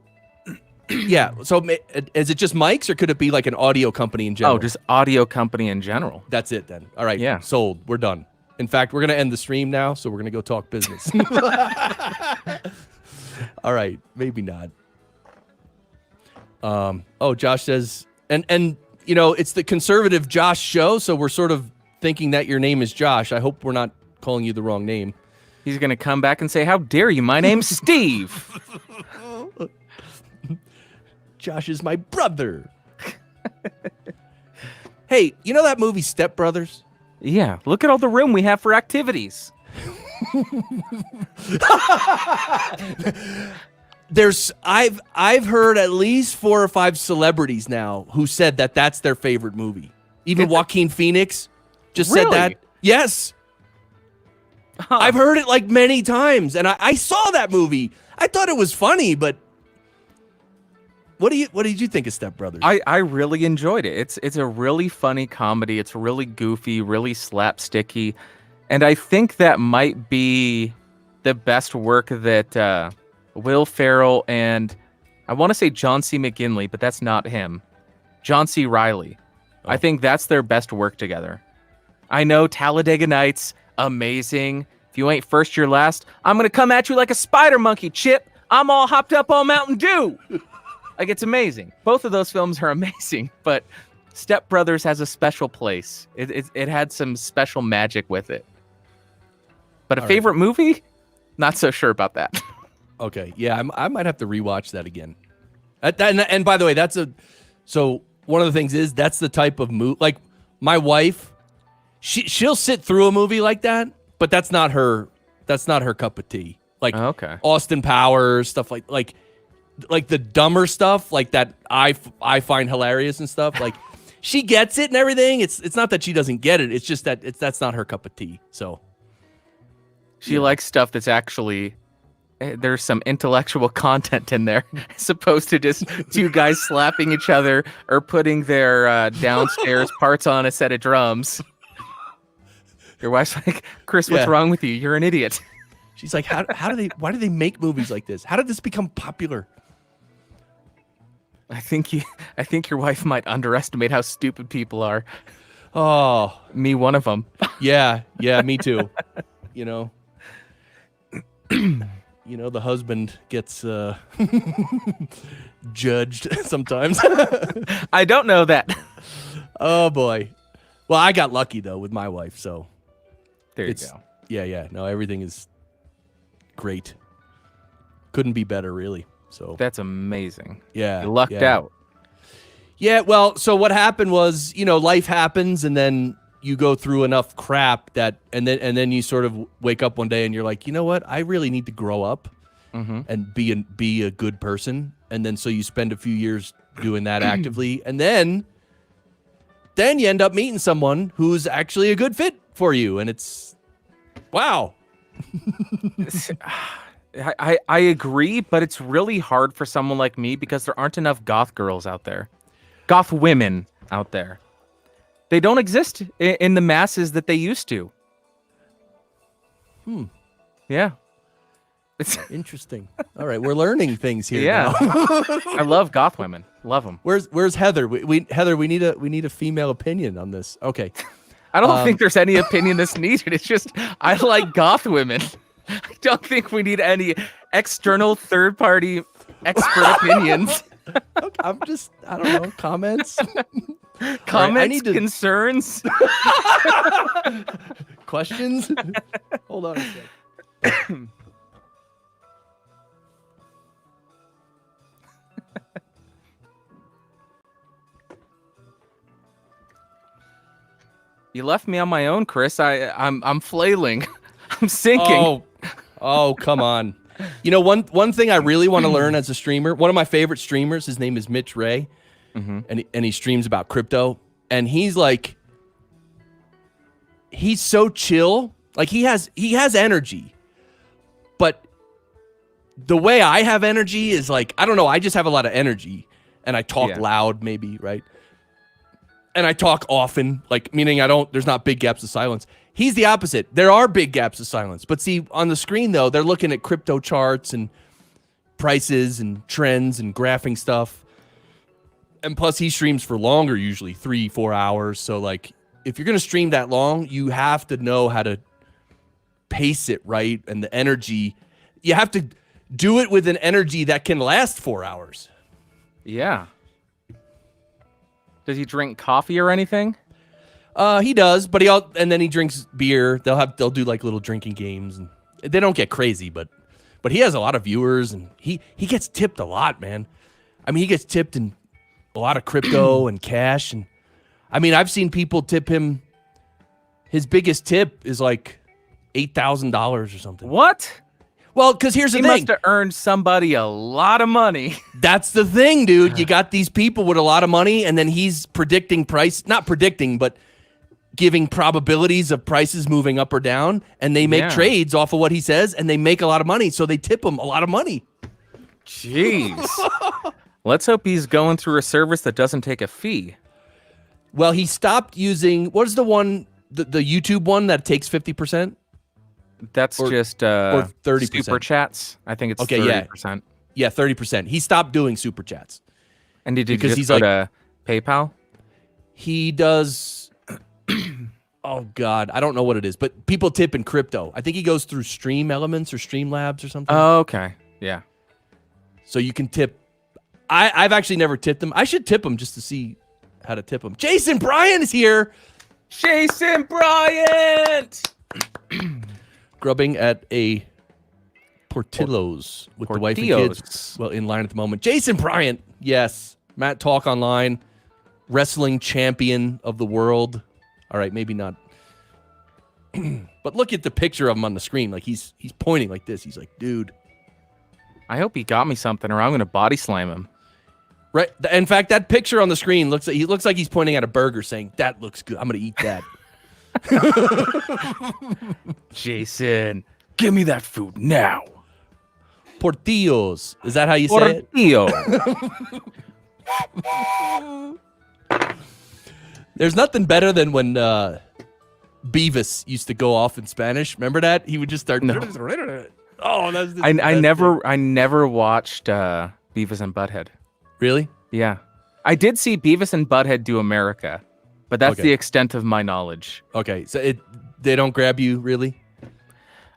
yeah. So is it just mics, or could it be like an audio company in general? Oh, just audio company in general. That's it then. All right. Yeah. Sold. We're done. In fact, we're going to end the stream now, so we're going to go talk business. All right. Maybe not. Josh says, and you know, it's the conservative Josh show, so we're sort of thinking that your name is Josh. I hope we're not calling you the wrong name. He's going to come back and say, "How dare you? My name's Steve." Josh is my brother. Hey, you know that movie Step Brothers? Yeah, look at all the room we have for activities. I've heard at least 4 or 5 celebrities now who said that that's their favorite movie. Even Joaquin Phoenix just said that. Really? Yes. Huh. I've heard it like many times, and I saw that movie. I thought it was funny, but what did you think of Step Brothers? I really enjoyed it. It's a really funny comedy. It's really goofy, really slapsticky, and I think that might be the best work that Will Ferrell and I want to say John C. McGinley, but that's not him. John C. Reilly. I think that's their best work together. I know Talladega Nights, amazing. If you ain't first, you're last. I'm gonna come at you like a spider monkey, Chip. I'm all hopped up on Mountain Dew. Like, it's amazing. Both of those films are amazing, but Step Brothers has a special place. It had some special magic with it. But a favorite movie? Not so sure about that. Okay, yeah, I might have to rewatch that again. And by the way, so one of the things is that's the type of movie. Like my wife, she'll sit through a movie like that, but that's not her cup of tea. Like Okay. Austin Powers, stuff like the dumber stuff, like that I find hilarious and stuff. Like she gets it and everything. It's not that she doesn't get it. It's just that that's not her cup of tea. So She likes stuff that's actually there's some intellectual content in there, as opposed to just 2 guys slapping each other or putting their downstairs parts on a set of drums. Your wife's like, "Chris, what's wrong with you? You're an idiot." she's like, why do they make movies like this? How did this become popular? I think your wife might underestimate how stupid people are. Oh, Me, one of them. yeah, me too. You know, the husband gets judged sometimes. I don't know that. Oh boy. Well, I got lucky though with my wife, so There you go. Yeah. No, everything is great. Couldn't be better, really. So That's amazing. yeah, You lucked out. Yeah, well, so what happened was, life happens, and then you go through enough crap and then you sort of wake up one day and you're like, you know what? I really need to grow up and be a good person. And then so you spend a few years doing that actively, and then you end up meeting someone who's actually a good fit for you, and it's wow. I agree, but it's really hard for someone like me because there aren't enough goth girls out there. Goth women out there. They don't exist in the masses that they used to. Yeah. It's Interesting. All right, we're learning things here. yeah. now. I love goth women. Love them. Where's Heather? Heather, we need a female opinion on this. Okay. I don't think there's any opinion that's needed. It's just I like goth women. I don't think we need any external third-party expert opinions. Okay, I don't know, comments. Comments, concerns. Questions? Hold on a second. You left me on my own, Chris. I'm flailing. I'm sinking. Oh, come on. One thing I really want to learn as a streamer, one of my favorite streamers, his name is Mitch Ray, and he streams about crypto, and he's so chill. Like he has energy, but the way I have energy is like, I don't know, I just have a lot of energy and I talk loud maybe, right? and I talk often, like meaning there's not big gaps of silence. He's the opposite. There are big gaps of silence. But see, on the screen though, they're looking at crypto charts and prices and trends and graphing stuff. And plus he streams for longer, usually 3-4 hours. So like if you're going to stream that long, you have to know how to pace it right. And the energy, you have to do it with an energy that can last 4 hours. Yeah. Does he drink coffee or anything? He does, but and then he drinks beer. They'll do like little drinking games, and they don't get crazy, but he has a lot of viewers, and he gets tipped a lot, man. I mean, he gets tipped in a lot of crypto and cash, and I mean, I've seen people tip him. His biggest tip is like $8,000 or something. What? Well, because here's the He thing. must have earned somebody a lot of money. That's the thing, dude. You got these people with a lot of money, and then he's predicting price, not predicting, but giving probabilities of prices moving up or down, and they make trades off of what he says, and they make a lot of money, so they tip him a lot of money. Jeez. Let's hope he's going through a service that doesn't take a fee. Well, he stopped using, what is the one, the YouTube one that takes 50%? That's just or 30%. super chats. I think it's 30%. Yeah, 30%. He stopped doing super chats. And did you because just he's go like, to PayPal? He does. Oh God, I don't know what it is, but people tip in crypto. I think he goes through Stream Elements or Streamlabs or something. Oh, okay. Yeah. So you can tip. I've actually never tipped him. I should tip him just to see how to tip him. Jason Bryant is here. Jason Bryant. Grubbing at a Portillo's with the wife and kids. Well, in line at the moment. Jason Bryant, yes. Matt Talk Online, wrestling champion of the world. All right, maybe not. But look at the picture of him on the screen. Like he's pointing like this. He's like, dude. I hope he got me something, or I'm gonna body slam him. Right. In fact, that picture on the screen looks like he's pointing at a burger, saying, "That looks good. I'm gonna eat that." Jason, give me that food now. Portillos. Is that how you say it? Portillo. There's nothing better than when Beavis used to go off in Spanish. Remember that? He would just start. No. Oh, that's. I never watched Beavis and Butthead. Really? Yeah, I did see Beavis and Butthead do America, but that's the extent of my knowledge. Okay, so they don't grab you really.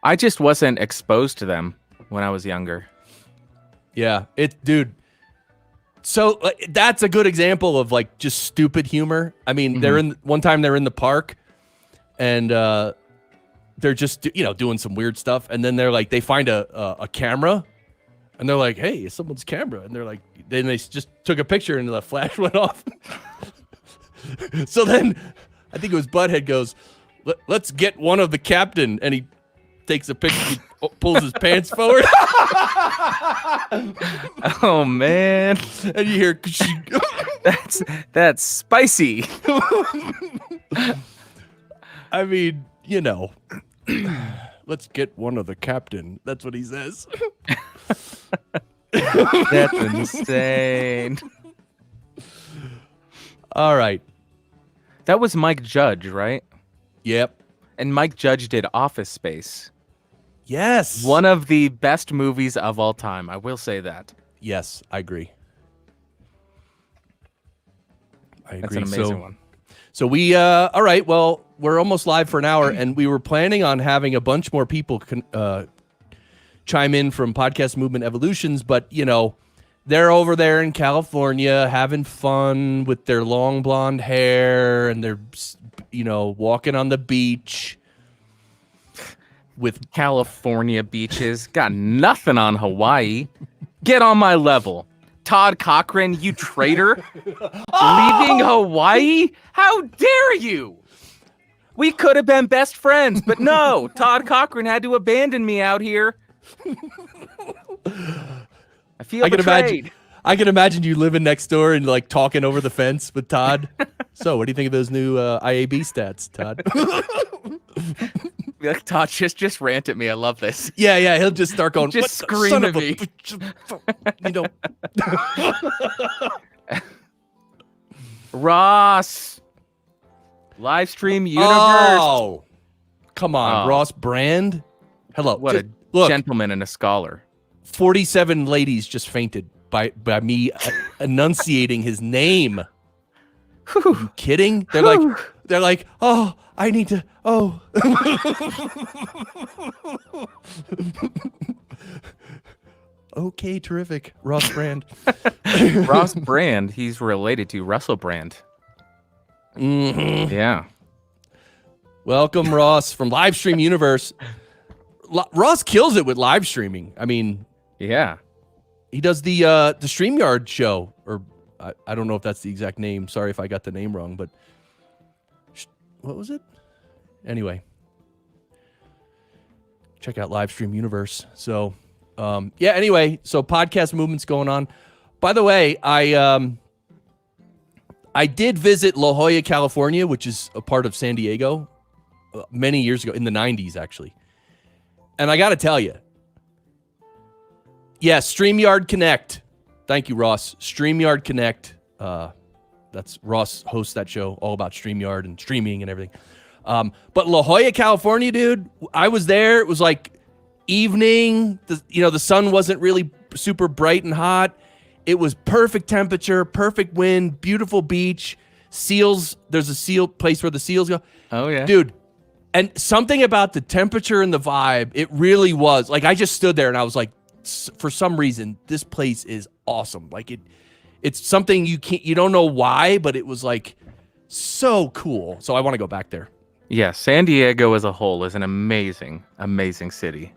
I just wasn't exposed to them when I was younger. Yeah, dude. So that's a good example of like just stupid humor. I mean, one time they're in the park, and they're just doing some weird stuff, and then they find a camera, and they're like, "Hey, it's someone's camera," and they're like, then they just took a picture, and the flash went off. So then, I think it was Butthead goes, "Let's get one of the captain," and he takes a picture, he pulls his pants forward. Oh man, and you hear that's spicy. I mean, let's get one of the captain. That's what he says. That's insane. All right. That was Mike Judge, right? Yep. And Mike Judge did Office Space. Yes. One of the best movies of all time. I will say that. Yes, I agree. That's an amazing one. So we, all right, well, we're almost live for an hour, and we were planning on having a bunch more people chime in from Podcast Movement Evolutions, but, they're over there in California having fun with their long blonde hair, and they're, walking on the beach. With California beaches. Got nothing on Hawaii. Get on my level. Todd Cochran, you traitor. Leaving Hawaii? How dare you? We could have been best friends, but no. Todd Cochran had to abandon me out here. I feel betrayed. I can imagine you living next door and like talking over the fence with Todd. So what do you think of those new IAB stats, Todd? Like, Todd, just rant at me. I love this. Yeah, he'll just start going. Just scream at me. You know. Ross, Live stream universe. Oh, come on, Oh. Ross Brand. Hello. What a Look, gentleman and a scholar. 47 ladies just fainted by me enunciating his name. Are you kidding? They're like, oh, I need to. Oh. Okay, terrific, Ross Brand. Ross Brand, he's related to Russell Brand. Mm-hmm. Yeah. Welcome, Ross, from Livestream Universe. Ross kills it with live streaming. I mean, Yeah. he does the StreamYard show, or I don't know if that's the exact name. Sorry if I got the name wrong, but what was it? Anyway, check out Livestream Universe. So, yeah. Anyway, so podcast movement's going on. By the way, I did visit La Jolla, California, which is a part of San Diego, many years ago, in the 90s, actually. And I got to tell you, yeah, StreamYard Connect. Thank you, Ross. StreamYard Connect. That's Ross hosts that show, all about StreamYard and streaming and everything. But La Jolla, California, dude, I was there. It was like evening. The sun wasn't really super bright and hot. It was perfect temperature, perfect wind, beautiful beach, seals. There's a seal place where the seals go. Oh, yeah. Dude. And something about the temperature and the vibe, it really was. Like, I just stood there and I was like, for some reason, this place is awesome. Like, it's something you don't know why, but it was like so cool. So I want to go back there. Yeah, San Diego as a whole is an amazing, amazing city.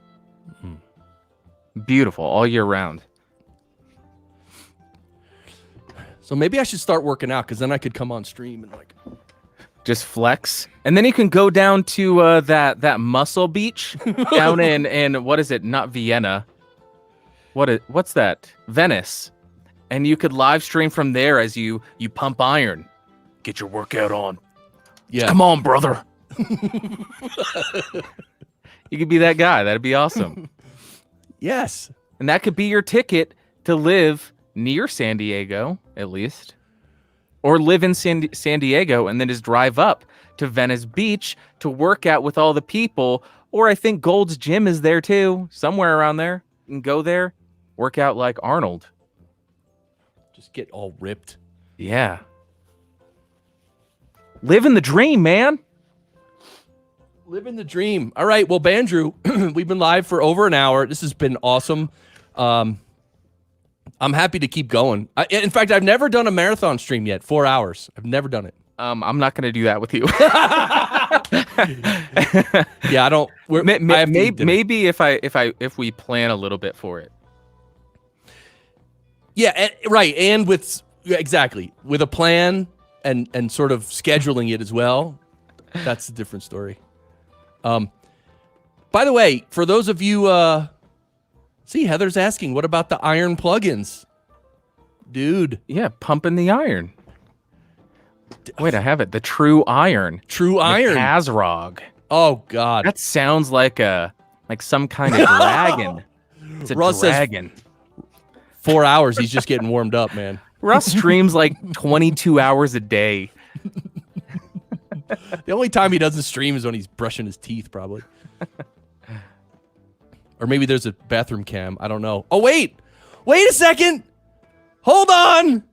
Mm-hmm. Beautiful all year round. So maybe I should start working out, because then I could come on stream and like just flex, and then you can go down to that muscle beach down in what is it? Not Vienna. What's that? Venice, and you could live stream from there as you pump iron, get your workout on. Yeah, come on, brother. You could be that guy. That'd be awesome. Yes, and that could be your ticket to live near San Diego, at least. Or live in San Diego and then just drive up to Venice Beach to work out with all the people. Or I think Gold's Gym is there too, somewhere around there. You can go there, work out like Arnold. Just get all ripped. Yeah. Living the dream, man. Living the dream. All right. Well, Bandrew, we've been live for over an hour. This has been awesome. I'm happy to keep going. In fact, I've never done a marathon stream yet. 4 hours. I've never done it. I'm not going to do that with you. Yeah, I don't. Maybe if we plan a little bit for it. Yeah, right. And exactly with a plan and sort of scheduling it as well. That's a different story. By the way, for those of you, see, Heather's asking, what about the iron plugins? Dude. Yeah, pumping the iron. Wait, I have it. The True Iron. True Iron. Kazrog. Oh, God. That sounds like some kind of dragon. It's a Russ dragon. Says 4 hours. He's just getting warmed up, man. Russ streams like 22 hours a day. The only time he doesn't stream is when he's brushing his teeth, probably. Or maybe there's a bathroom cam. I don't know. Oh, wait a second. Hold on.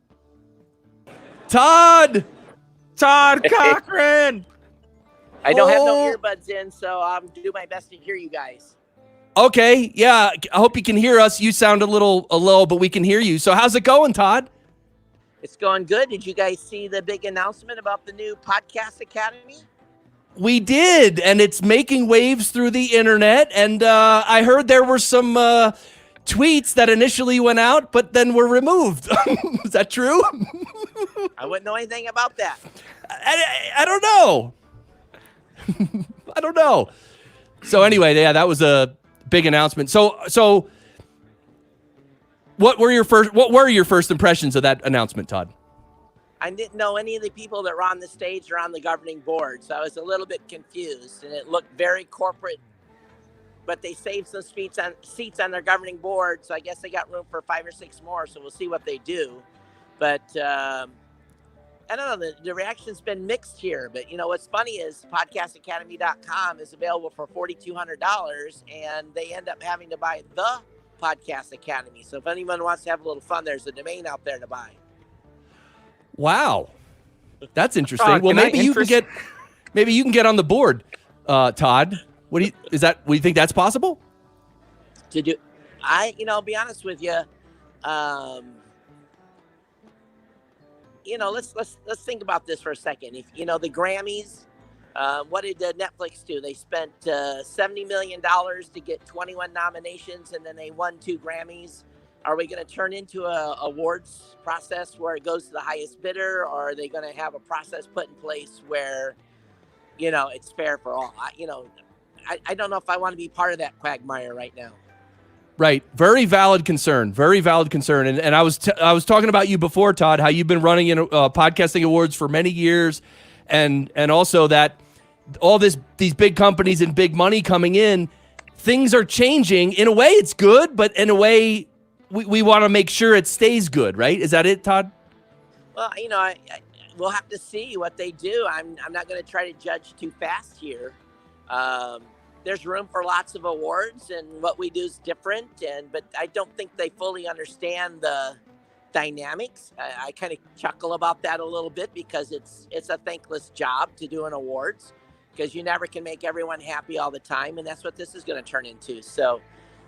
Todd Cochran. I don't have no earbuds in, so I'm do my best to hear you guys. Okay. Yeah. I hope you can hear us. You sound a little low, but we can hear you. So how's it going, Todd? It's going good. Did you guys see the big announcement about the new Podcast Academy? We did, and it's making waves through the internet. And I heard there were some tweets that initially went out, but then were removed. Is that true? I wouldn't know anything about that. I don't know. I don't know. So anyway, yeah, that was a big announcement. So what were your first impressions of that announcement, Todd? I didn't know any of the people that were on the stage or on the governing board, so I was a little bit confused, and it looked very corporate. But they saved some seats on their governing board, so I guess they got room for 5 or 6 more. So we'll see what they do. But I don't know, the reaction's been mixed here, but what's funny is podcastacademy.com is available for $4,200, and they end up having to buy the Podcast Academy. So if anyone wants to have a little fun, there's a domain out there to buy. Wow, that's interesting. Todd, Well, can I maybe you can get on the board, Todd. What do you think that's possible? To do, be honest with you, let's think about this for a second. If the Grammys, what did Netflix do? They spent $70 million to get 21 nominations, and then they won 2 Grammys. Are we going to turn into a awards process where it goes to the highest bidder, or are they going to have a process put in place where, it's fair for all? I don't know if I want to be part of that quagmire right now. Right. Very valid concern. Very valid concern. And I was talking about you before, Todd, how you've been running in podcasting awards for many years, and also that all these big companies and big money coming in, things are changing. In a way, it's good, but in a way, we want to make sure it stays good, right? Is that it, Todd? Well, we'll have to see what they do. I'm not going to try to judge too fast here. There's room for lots of awards, and what we do is different. But I don't think they fully understand the dynamics. I kind of chuckle about that a little bit because it's a thankless job to do an awards, because you never can make everyone happy all the time, and that's what this is going to turn into. So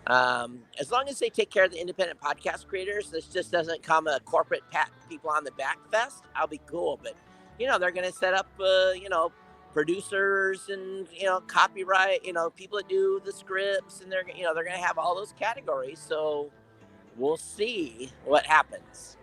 as long as they take care of the independent podcast creators, this just doesn't come a corporate pat people on the back fest, I'll be cool. But they're going to set up producers and copyright, people that do the scripts, and they're going to have all those categories. So we'll see what happens.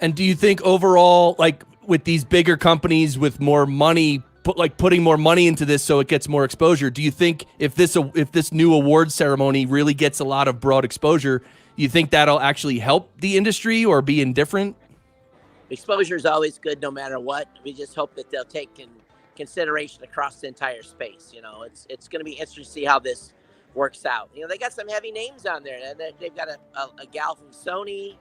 And do you think overall, like with these bigger companies with more money, putting more money into this so it gets more exposure, do you think if this new awards ceremony really gets a lot of broad exposure, you think that'll actually help the industry or be indifferent? Exposure is always good no matter what. We just hope that they'll take in consideration across the entire space. It's going to be interesting to see how this works out. They got some heavy names on there, and they've got a gal from Sony,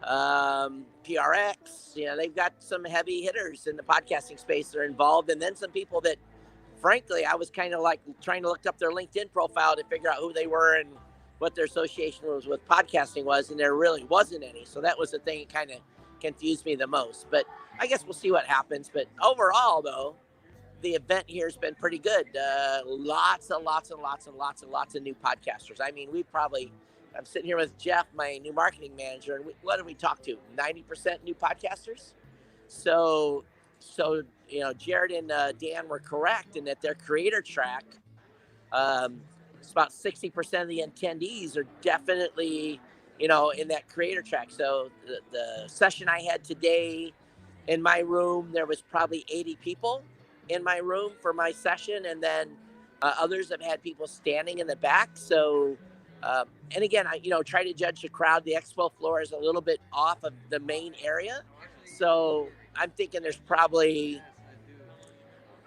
PRX. They've got some heavy hitters in the podcasting space that are involved, and then some people that, frankly, I was kind of like trying to look up their LinkedIn profile to figure out who they were and what their association was with podcasting was, and there really wasn't any. So that was the thing that kind of confused me the most. But I guess we'll see what happens. But overall, though, the event here has been pretty good. Lots and lots and lots and lots and lots of new podcasters. I mean, I'm sitting here with Jeff, my new marketing manager, and what did we talk to? 90% new podcasters. So Jared and Dan were correct in that their creator track, it's about 60% of the attendees are definitely, in that creator track. So the session I had today in my room, there was probably 80 people in my room for my session, and then others have had people standing in the back. So and again, I try to judge the crowd. The expo floor is a little bit off of the main area, so I'm thinking there's probably,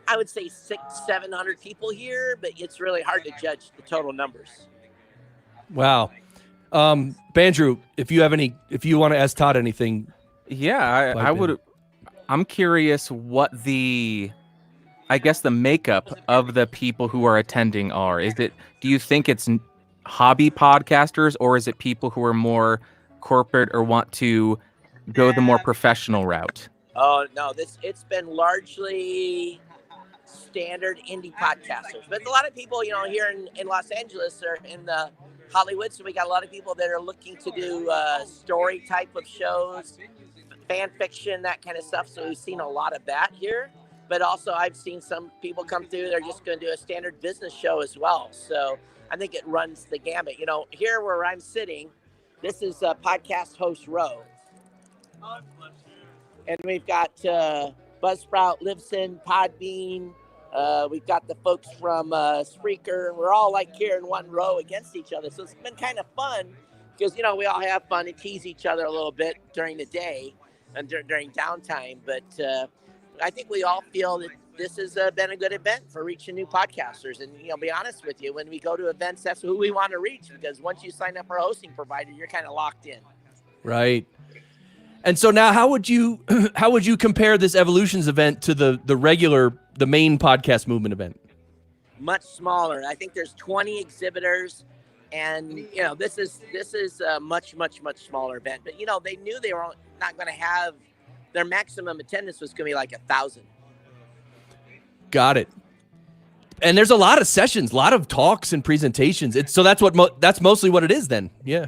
I would say 600-700 people here, but it's really hard to judge the total numbers. Wow. Bandrew, if you want to ask Todd anything. Yeah, I'm curious what the makeup of the people who are attending are. Do you think it's hobby podcasters, or is it people who are more corporate or want to go the more professional route? Oh, no, it's been largely standard indie podcasters. But a lot of people, here in Los Angeles or in the Hollywood, so we got a lot of people that are looking to do story type of shows, fan fiction, that kind of stuff. So we've seen a lot of that here. But also I've seen some people come through, they're just going to do a standard business show as well. So I think it runs the gamut. Here where I'm sitting, this is Podcast Host Row. And we've got Buzzsprout, Libsyn, Podbean. We've got the folks from Spreaker. We're all like here in one row against each other. So it's been kind of fun because, we all have fun and tease each other a little bit during the day and during downtime. But I think we all feel that this has been a good event for reaching new podcasters. And, be honest with you, when we go to events, that's who we want to reach, because once you sign up for a hosting provider, you're kind of locked in. Right. And so now how would you compare this Evolutions event to the main podcast movement event? Much smaller. I think there's 20 exhibitors, and this is a much smaller event. But they knew they were not going to have their maximum attendance was going to be like 1,000. Got it. And there's a lot of sessions, a lot of talks and presentations. So that's mostly what it is then. Yeah.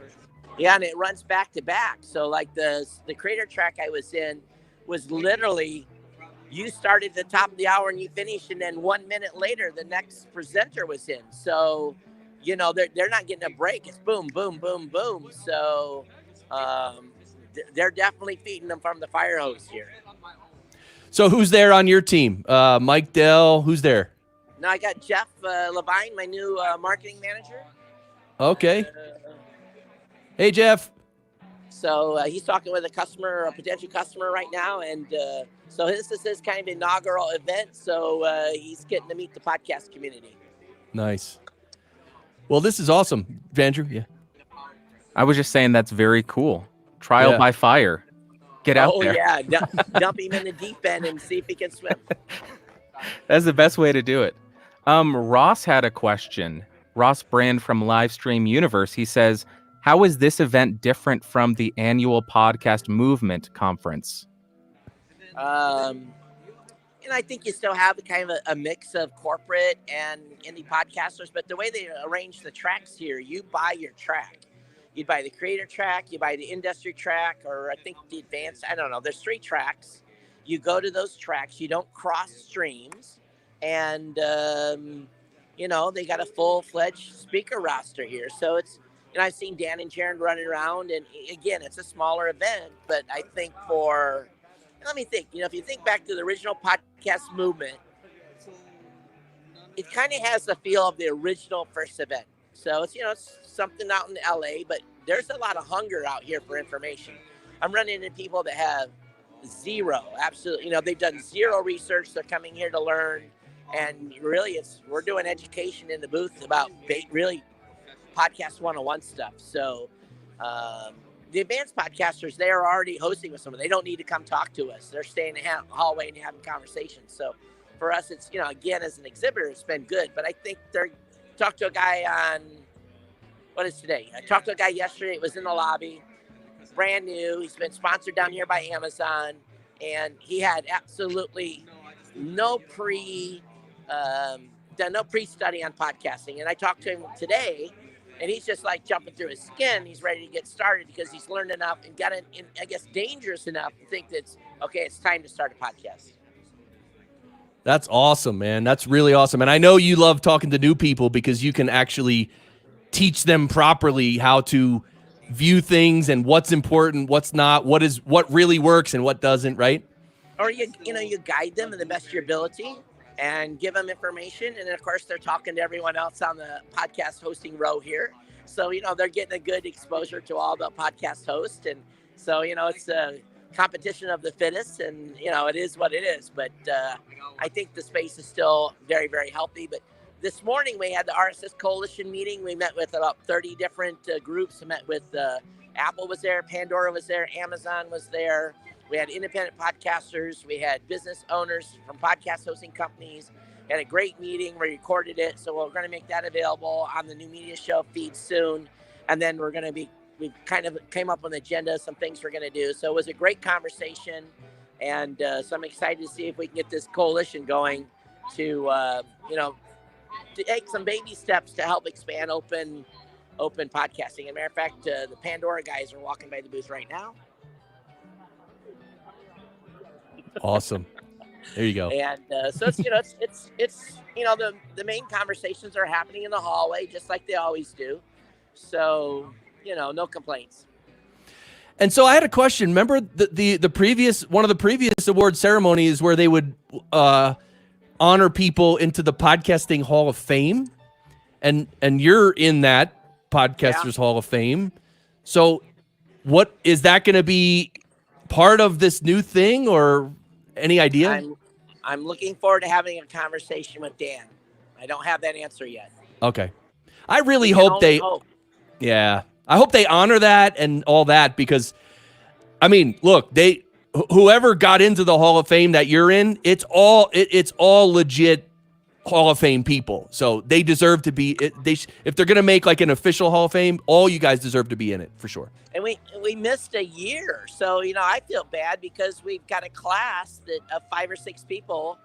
Yeah, and it runs back to back. So like the creator track I was in was literally, you started at the top of the hour and you finished, and then 1 minute later the next presenter was in. So they're not getting a break. It's boom, boom, boom, boom. So they're definitely feeding them from the fire hose here. So who's there on your team? Mike Dell, who's there? No, I got Jeff Levine, my new marketing manager. Okay. Hey, Jeff. So he's talking with a potential customer right now. And so this is his kind of inaugural event. So he's getting to meet the podcast community. Nice. Well, this is awesome. Andrew, yeah. I was just saying that's very cool. Trial by fire. Get out there. Oh, yeah. Dump him in the deep end and see if he can swim. That's the best way to do it. Ross had a question. Ross Brand from Livestream Universe. He says, how is this event different from the annual podcast movement conference? I think you still have kind of a mix of corporate and indie podcasters, but the way they arrange the tracks here, you buy your track. You buy the creator track, you buy the industry track, or I think the advanced, I don't know, there's 3 tracks. You go to those tracks, you don't cross streams, and, they got a full-fledged speaker roster here. So it's, I've seen Dan and Jaron running around, and again, it's a smaller event, but I think let me think, if you think back to the original podcast movement, it kind of has the feel of the original first event. So it's, it's something out in LA, but there's a lot of hunger out here for information. I'm running into people that have zero, absolutely, they've done zero research. They're coming here to learn. And really we're doing education in the booth about really podcast 101 stuff. So, the advanced podcasters, they are already hosting with someone. They don't need to come talk to us. They're staying in the hallway and having conversations. So for us, it's, again, as an exhibitor, it's been good. But I think talked to a guy on, what is today? I talked to a guy yesterday. It was in the lobby, brand new. He's been sponsored down here by Amazon. And he had absolutely no pre-study on podcasting. And I talked to him today, and he's just like jumping through his skin. He's ready to get started because he's learned enough and gotten, I guess, dangerous enough to think that it's time to start a podcast. That's awesome, man. That's really awesome. And I know you love talking to new people because you can actually teach them properly how to view things and what's important, what's not, what really works and what doesn't, right? Or you guide them in the best of your ability and give them information. And then, of course, they're talking to everyone else on the podcast hosting row here. So, they're getting a good exposure to all the podcast hosts. And so, it's a competition of the fittest, and, it is what it is. But I think the space is still very, very healthy. But this morning we had the RSS Coalition meeting. We met with about 30 different groups. We met with Apple was there, Pandora was there, Amazon was there. We had independent podcasters. We had business owners from podcast hosting companies. We had a great meeting. We recorded it. So we're going to make that available on the New Media Show feed soon. And then we kind of came up with an agenda, some things we're going to do. So it was a great conversation. And so I'm excited to see if we can get this coalition going to take some baby steps to help expand open podcasting. As a matter of fact, the Pandora guys are walking by the booth right now. Awesome. There you go. And so it's the main conversations are happening in the hallway just like they always do. So, no complaints. And so I had a question. Remember one of the previous award ceremonies where they would honor people into the Podcasting Hall of Fame, and you're in that Podcasters Hall of Fame. So what is that going to be part of this new thing, or any idea? I'm looking forward to having a conversation with Dan. I don't have that answer yet. Okay. I really hope I hope they honor that and all that, because I mean, look, whoever got into the Hall of Fame that you're in, it's all legit Hall of Fame people. So they deserve to be. If they're gonna make like an official Hall of Fame, all you guys deserve to be in it for sure. And we missed a year, so I feel bad because we've got a class of 5 or 6 people.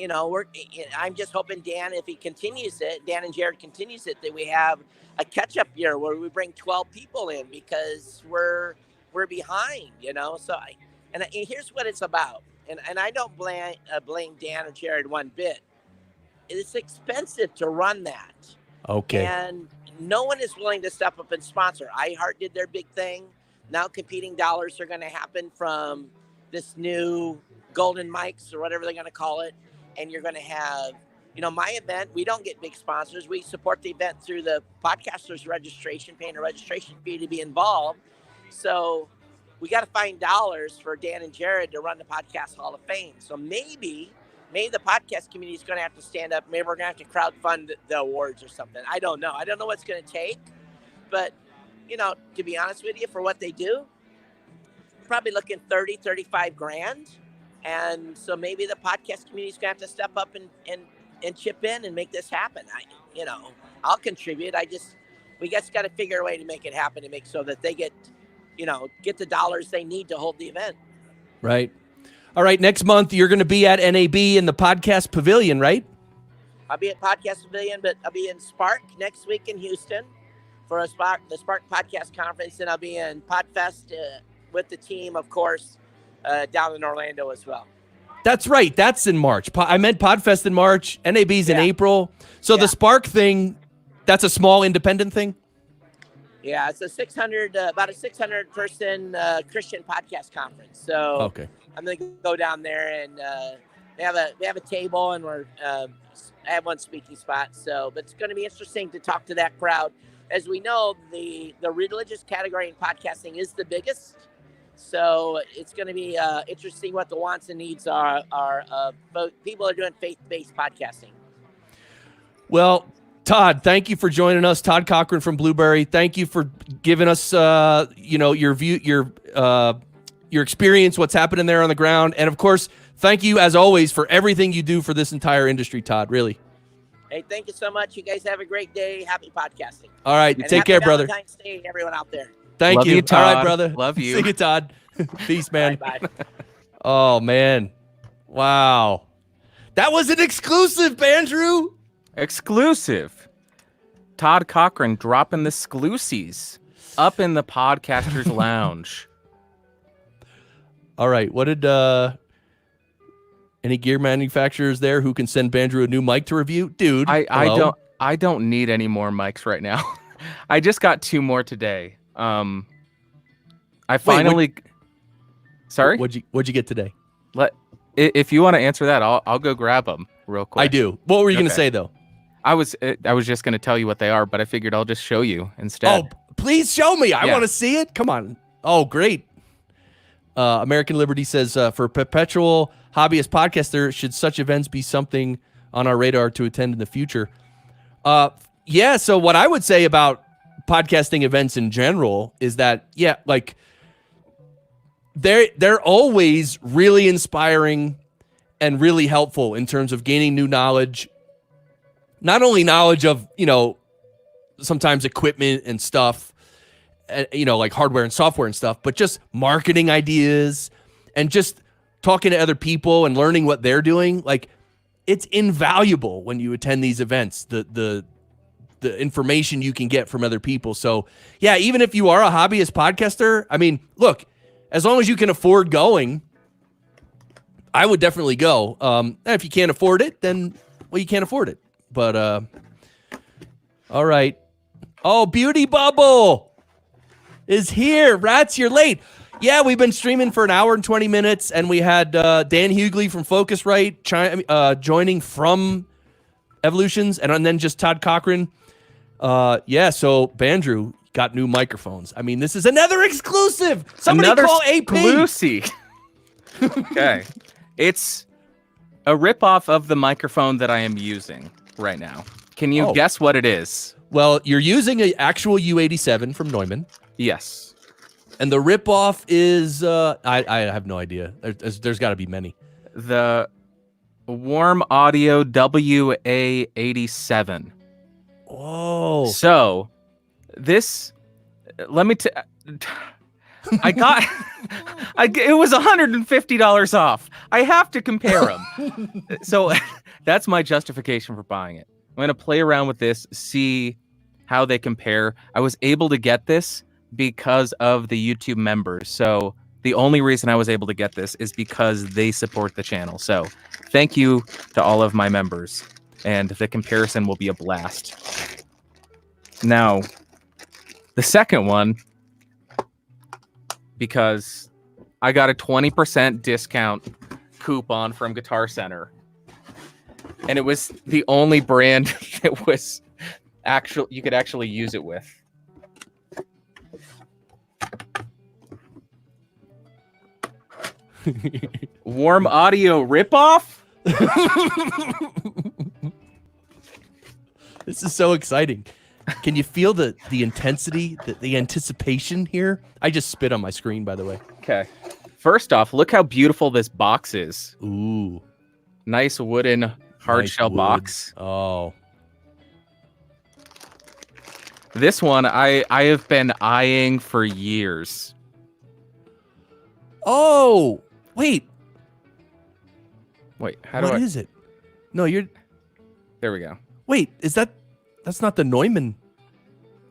I'm just hoping Dan and Jared continues it, that we have a catch-up year where we bring 12 people in because we're behind, So here's what it's about, and I don't blame Dan or Jared one bit. It's expensive to run that. Okay. And no one is willing to step up and sponsor. iHeart did their big thing. Now competing dollars are going to happen from this new golden mics or whatever they're going to call it. And you're going to have, my event, we don't get big sponsors. We support the event through the podcasters registration, paying a registration fee to be involved. So we got to find dollars for Dan and Jared to run the Podcast Hall of Fame. So maybe the podcast community is going to have to stand up. Maybe we're going to have to crowdfund the awards or something. I don't know. I don't know what's going to take. But, to be honest with you, for what they do, probably looking 30, 35 grand. And so maybe the podcast community is going to have to step up and chip in and make this happen. I'll contribute. We just got to figure a way to make it happen and make so that they get the dollars they need to hold the event. Right. All right. Next month, you're going to be at NAB in the Podcast Pavilion, right? I'll be at Podcast Pavilion, but I'll be in Spark next week in Houston for the Spark Podcast Conference, and I'll be in Podfest with the team, of course, down in Orlando as well. That's right. That's in March. I meant Podfest in March. NAB's in April. So the Spark thing, that's a small independent thing? Yeah, it's about a 600 person Christian podcast conference. So okay. I'm going to go down there and we have a table, and I have one speaking spot. So, but it's going to be interesting to talk to that crowd. As we know, the religious category in podcasting is the biggest. So it's going to be interesting what the wants and needs are people are doing faith-based podcasting. Well, Todd, thank you for joining us. Todd Cochran from Blueberry. Thank you for giving us, your view, your experience, what's happening there on the ground. And of course, thank you as always for everything you do for this entire industry, Todd, really. Hey, thank you so much. You guys have a great day. Happy podcasting. All right. Take care, brother. Valentine's Day, everyone out there. Thank you. Todd. All right, brother. Love you. See you, Todd. Peace, man. Bye. Oh, man. Wow. That was an exclusive, Bandrew. Exclusive. Todd Cochran dropping the exclusives up in the Podcasters Lounge. All right. What did any gear manufacturers there who can send Bandrew a new mic to review? Dude, I don't need any more mics right now. I just got 2 more today. Sorry? What'd you get today? If you want to answer that, I'll go grab them real quick. I do. What were you going to say though? I was just going to tell you what they are, but I figured I'll just show you instead. Oh, please show me. I want to see it. Come on. Oh, great. American Liberty says, for perpetual hobbyist podcaster, should such events be something on our radar to attend in the future? Yeah. So what I would say about podcasting events in general is that, they're always really inspiring and really helpful in terms of gaining new knowledge. Not only knowledge of, sometimes equipment and stuff, like hardware and software and stuff, but just marketing ideas and just talking to other people and learning what they're doing. Like, it's invaluable when you attend these events, the information you can get from other people. So yeah, even if you are a hobbyist podcaster, I mean, look, as long as you can afford going, I would definitely go. If you can't afford it, then, well, you can't afford it. But, all right. Oh, Beauty Bubble is here. Rats, you're late. Yeah, we've been streaming for an hour and 20 minutes, and we had Dan Hughley from Focusrite joining from Evolutions, and then just Todd Cochran. So Bandrew got new microphones. I mean, this is another exclusive. Somebody call AP. Exclusive. Okay. It's a ripoff of the microphone that I am using right now. Can you guess what it is? Well, you're using an actual U87 from Neumann. Yes. And the ripoff is I have no idea. There's got to be many. The Warm Audio WA87. Whoa. So this, let me I got, it was $150 off. I have to compare them. So that's my justification for buying it. I'm going to play around with this, see how they compare. I was able to get this because of the YouTube members. So the only reason I was able to get this is because they support the channel. So thank you to all of my members, and the comparison will be a blast. Now, the second one, because I got a 20% discount coupon from Guitar Center, and it was the only brand that was you could actually use it with. Warm Audio ripoff? This is so exciting. Can you feel the intensity, the anticipation here? I just spit on my screen, by the way. Okay. First off, look how beautiful this box is. Ooh. Nice wooden hard Nice shell wood. box. Oh. This one I have been eyeing for years. Oh, wait. Wait, how do What I? is it? No, There we go. wait, that's not the Neumann.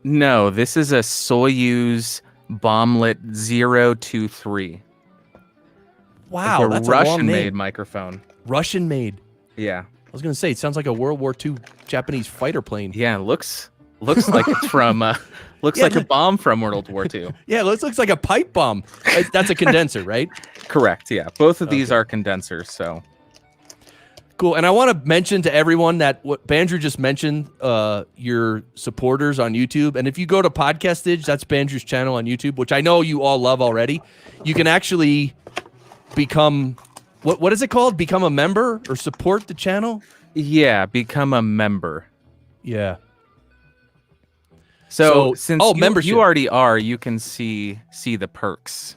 No, this is a Soyuz Bomblet 023. Wow, It's that's a a long Russian-made name. microphone. Russian made. Yeah, I was going to say, it sounds like a World War II Japanese fighter plane. yeah. Looks like it's from. Looks Yeah, like a bomb from World War II. Yeah, it looks like a pipe bomb. That's a condenser, right? Correct. Yeah, both of these are condensers. So Cool. And I want to mention to everyone that what Bandrew just mentioned, your supporters on YouTube. And if you go to Podcastage, that's Bandrew's channel on YouTube, which I know you all love already. You can actually become, what is it called? Become a member or support the channel? yeah, become a member. Yeah. So, So- since membership. you already are, you can see the perks.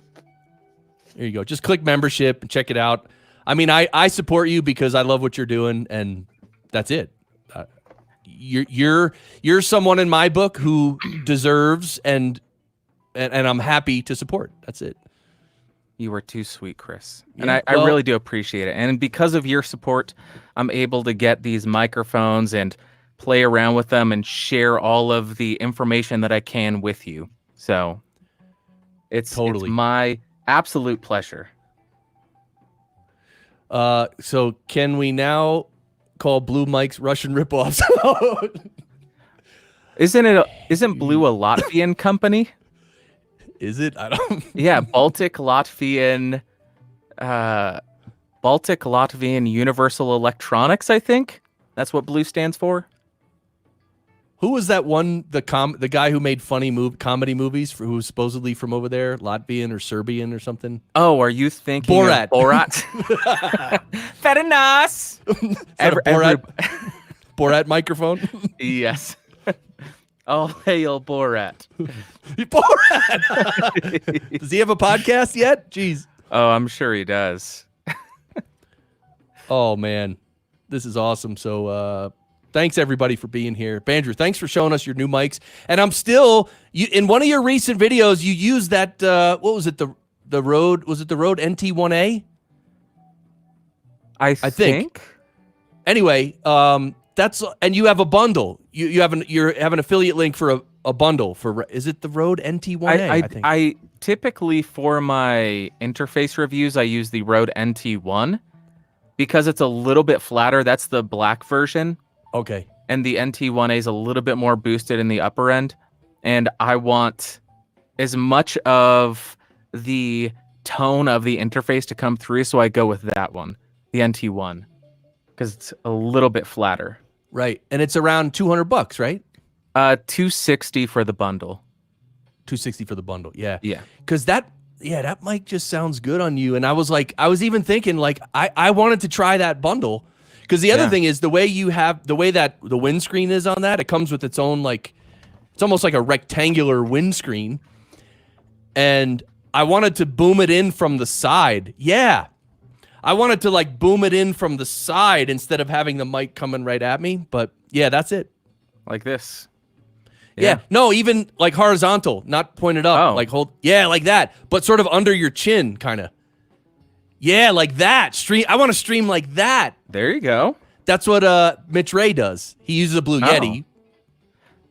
There you go. Just click membership and check it out. I mean, I support you because I love what you're doing, and that's it. You're someone in my book who deserves and I'm happy to support. That's it. You were too sweet, Chris. And Yeah, I well- really do appreciate it. And because of your support, I'm able to get these microphones and play around with them and share all of the information that I can with you. So it's Totally. my absolute pleasure. So can we now call Blue Mike's Russian ripoffs? Isn't Blue a Latvian company? Is it? I don't. Yeah, Baltic Latvian Universal Electronics, I think. That's what Blue stands for. Who was that one? The guy who made funny comedy movies who was supposedly from over there, Latvian or Serbian or something. Oh, are you thinking Borat. of Borat? Very nice. Is that a Borat microphone? Yes. All hail Borat. Borat. Does he have a podcast yet? Jeez. Oh, I'm sure he does. Oh man, this is awesome. So thanks everybody for being here. Bandrew, thanks for showing us your new mics. And I'm still in one of your recent videos. You used that. What was it? The Rode? Was it the Rode NT1A? I think. Anyway, that's and you have a bundle. You have an affiliate link for a bundle for. Is it the Rode NT1A? I think. I typically for my interface reviews I use the Rode NT1 because it's a little bit flatter. That's the black version. Okay. And the NT1A is a little bit more boosted in the upper end. And I want as much of the tone of the interface to come through, so I go with that one, the NT1, because it's a little bit flatter. Right. And it's around $200, right? $260 for the bundle. $260 for the bundle. Yeah. Yeah. Because that mic just sounds good on you. And I was even thinking like I wanted to try that bundle. Because the other thing is the way that the windscreen is on that, it comes with its own it's almost like a rectangular windscreen. and I wanted to boom it in from the side. Yeah. I wanted to like boom it in from the side instead of having the mic coming right at me. But yeah, that's it. Like this. Yeah. No, even like horizontal, not pointed up. Oh. Like hold. Yeah, like that. But sort of under your chin, kind of. Yeah, like that. Stream. I want to stream like that. There you go. That's what Mitch Ray does. He uses a Blue Yeti.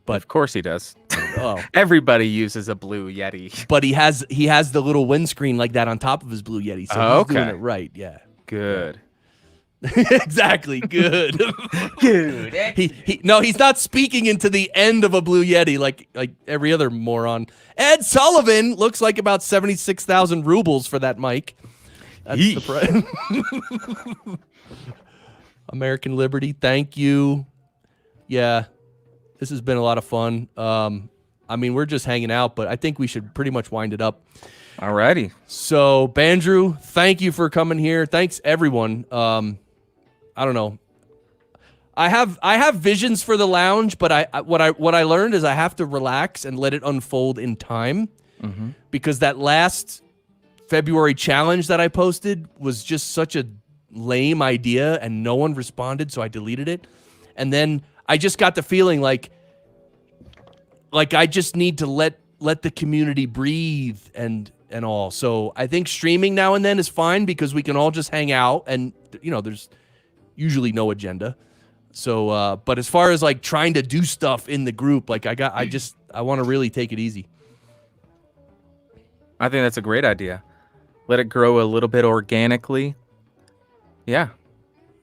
But Of course he does. oh, Everybody uses a Blue Yeti. but he has the little windscreen like that on top of his Blue Yeti. So Oh, he's doing okay. it right. Yeah. Good. Exactly. Good. Good. He's not speaking into the end of a Blue Yeti like every other moron. Ed Sullivan looks like about 76,000 rubles for that mic. That's the price. American Liberty, thank you. Yeah, this has been a lot of fun. I mean, we're just hanging out, but I think we should pretty much wind it up. Alrighty. So, Bandrew, thank you for coming here. Thanks, everyone. I don't know. I have visions for the lounge, but what I learned is I have to relax and let it unfold in time, because that last February challenge that I posted was just such a lame idea and no one responded, so I deleted it. And then I just got the feeling like I just need to let the community breathe and all. So I think streaming now and then is fine because we can all just hang out and there's usually no agenda. So but as far as like trying to do stuff in the group, like I want to really take it easy. I think that's a great idea. Let it grow a little bit organically. Yeah.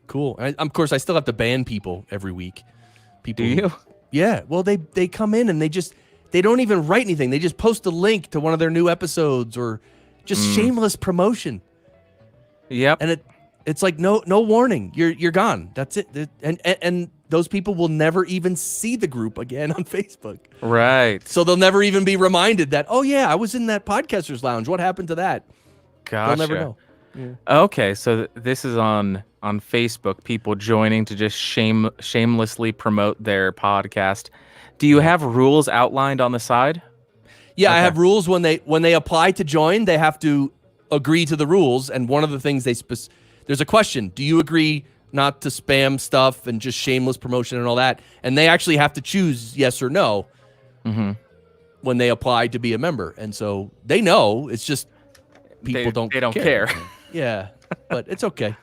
Cool. And of course I still have to ban people every week. People Do you? Yeah. Well, they come in and they don't even write anything. They just post a link to one of their new episodes or just shameless promotion. Yep. And it's like no warning. You're gone. That's it. And those people will never even see the group again on Facebook. Right. So they'll never even be reminded that, oh yeah, I was in that podcasters lounge. What happened to that? Gotcha. They'll never know. Yeah. Okay, so this is on Facebook, people joining to just shamelessly promote their podcast. Do you have rules outlined on the side? Yeah, Okay. I have rules when they apply to join, they have to agree to the rules, and one of the things there's a question, do you agree not to spam stuff and just shameless promotion and all that? And they actually have to choose yes or no when they apply to be a member. And so they know, it's just people they don't care. Yeah, but it's okay.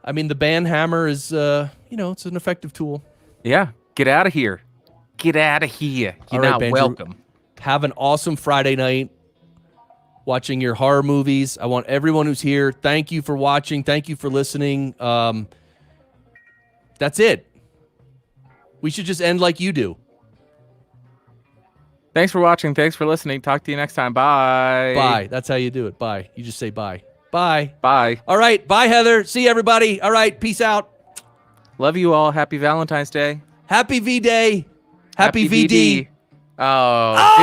I mean, the ban hammer is, it's an effective tool. Yeah, get out of here. Get out of here. You're All right, not Bandrew, welcome. Have an awesome Friday night watching your horror movies. I want everyone who's here, thank you for watching. Thank you for listening. That's it. We should just end like you do. Thanks for watching. Thanks for listening. Talk to you next time. Bye. Bye. That's how you do it. Bye. You just say bye. Bye. Bye. All right. Bye, Heather. See everybody. All right. Peace out. Love you all. Happy Valentine's Day. Happy V-Day. Happy VD. Oh.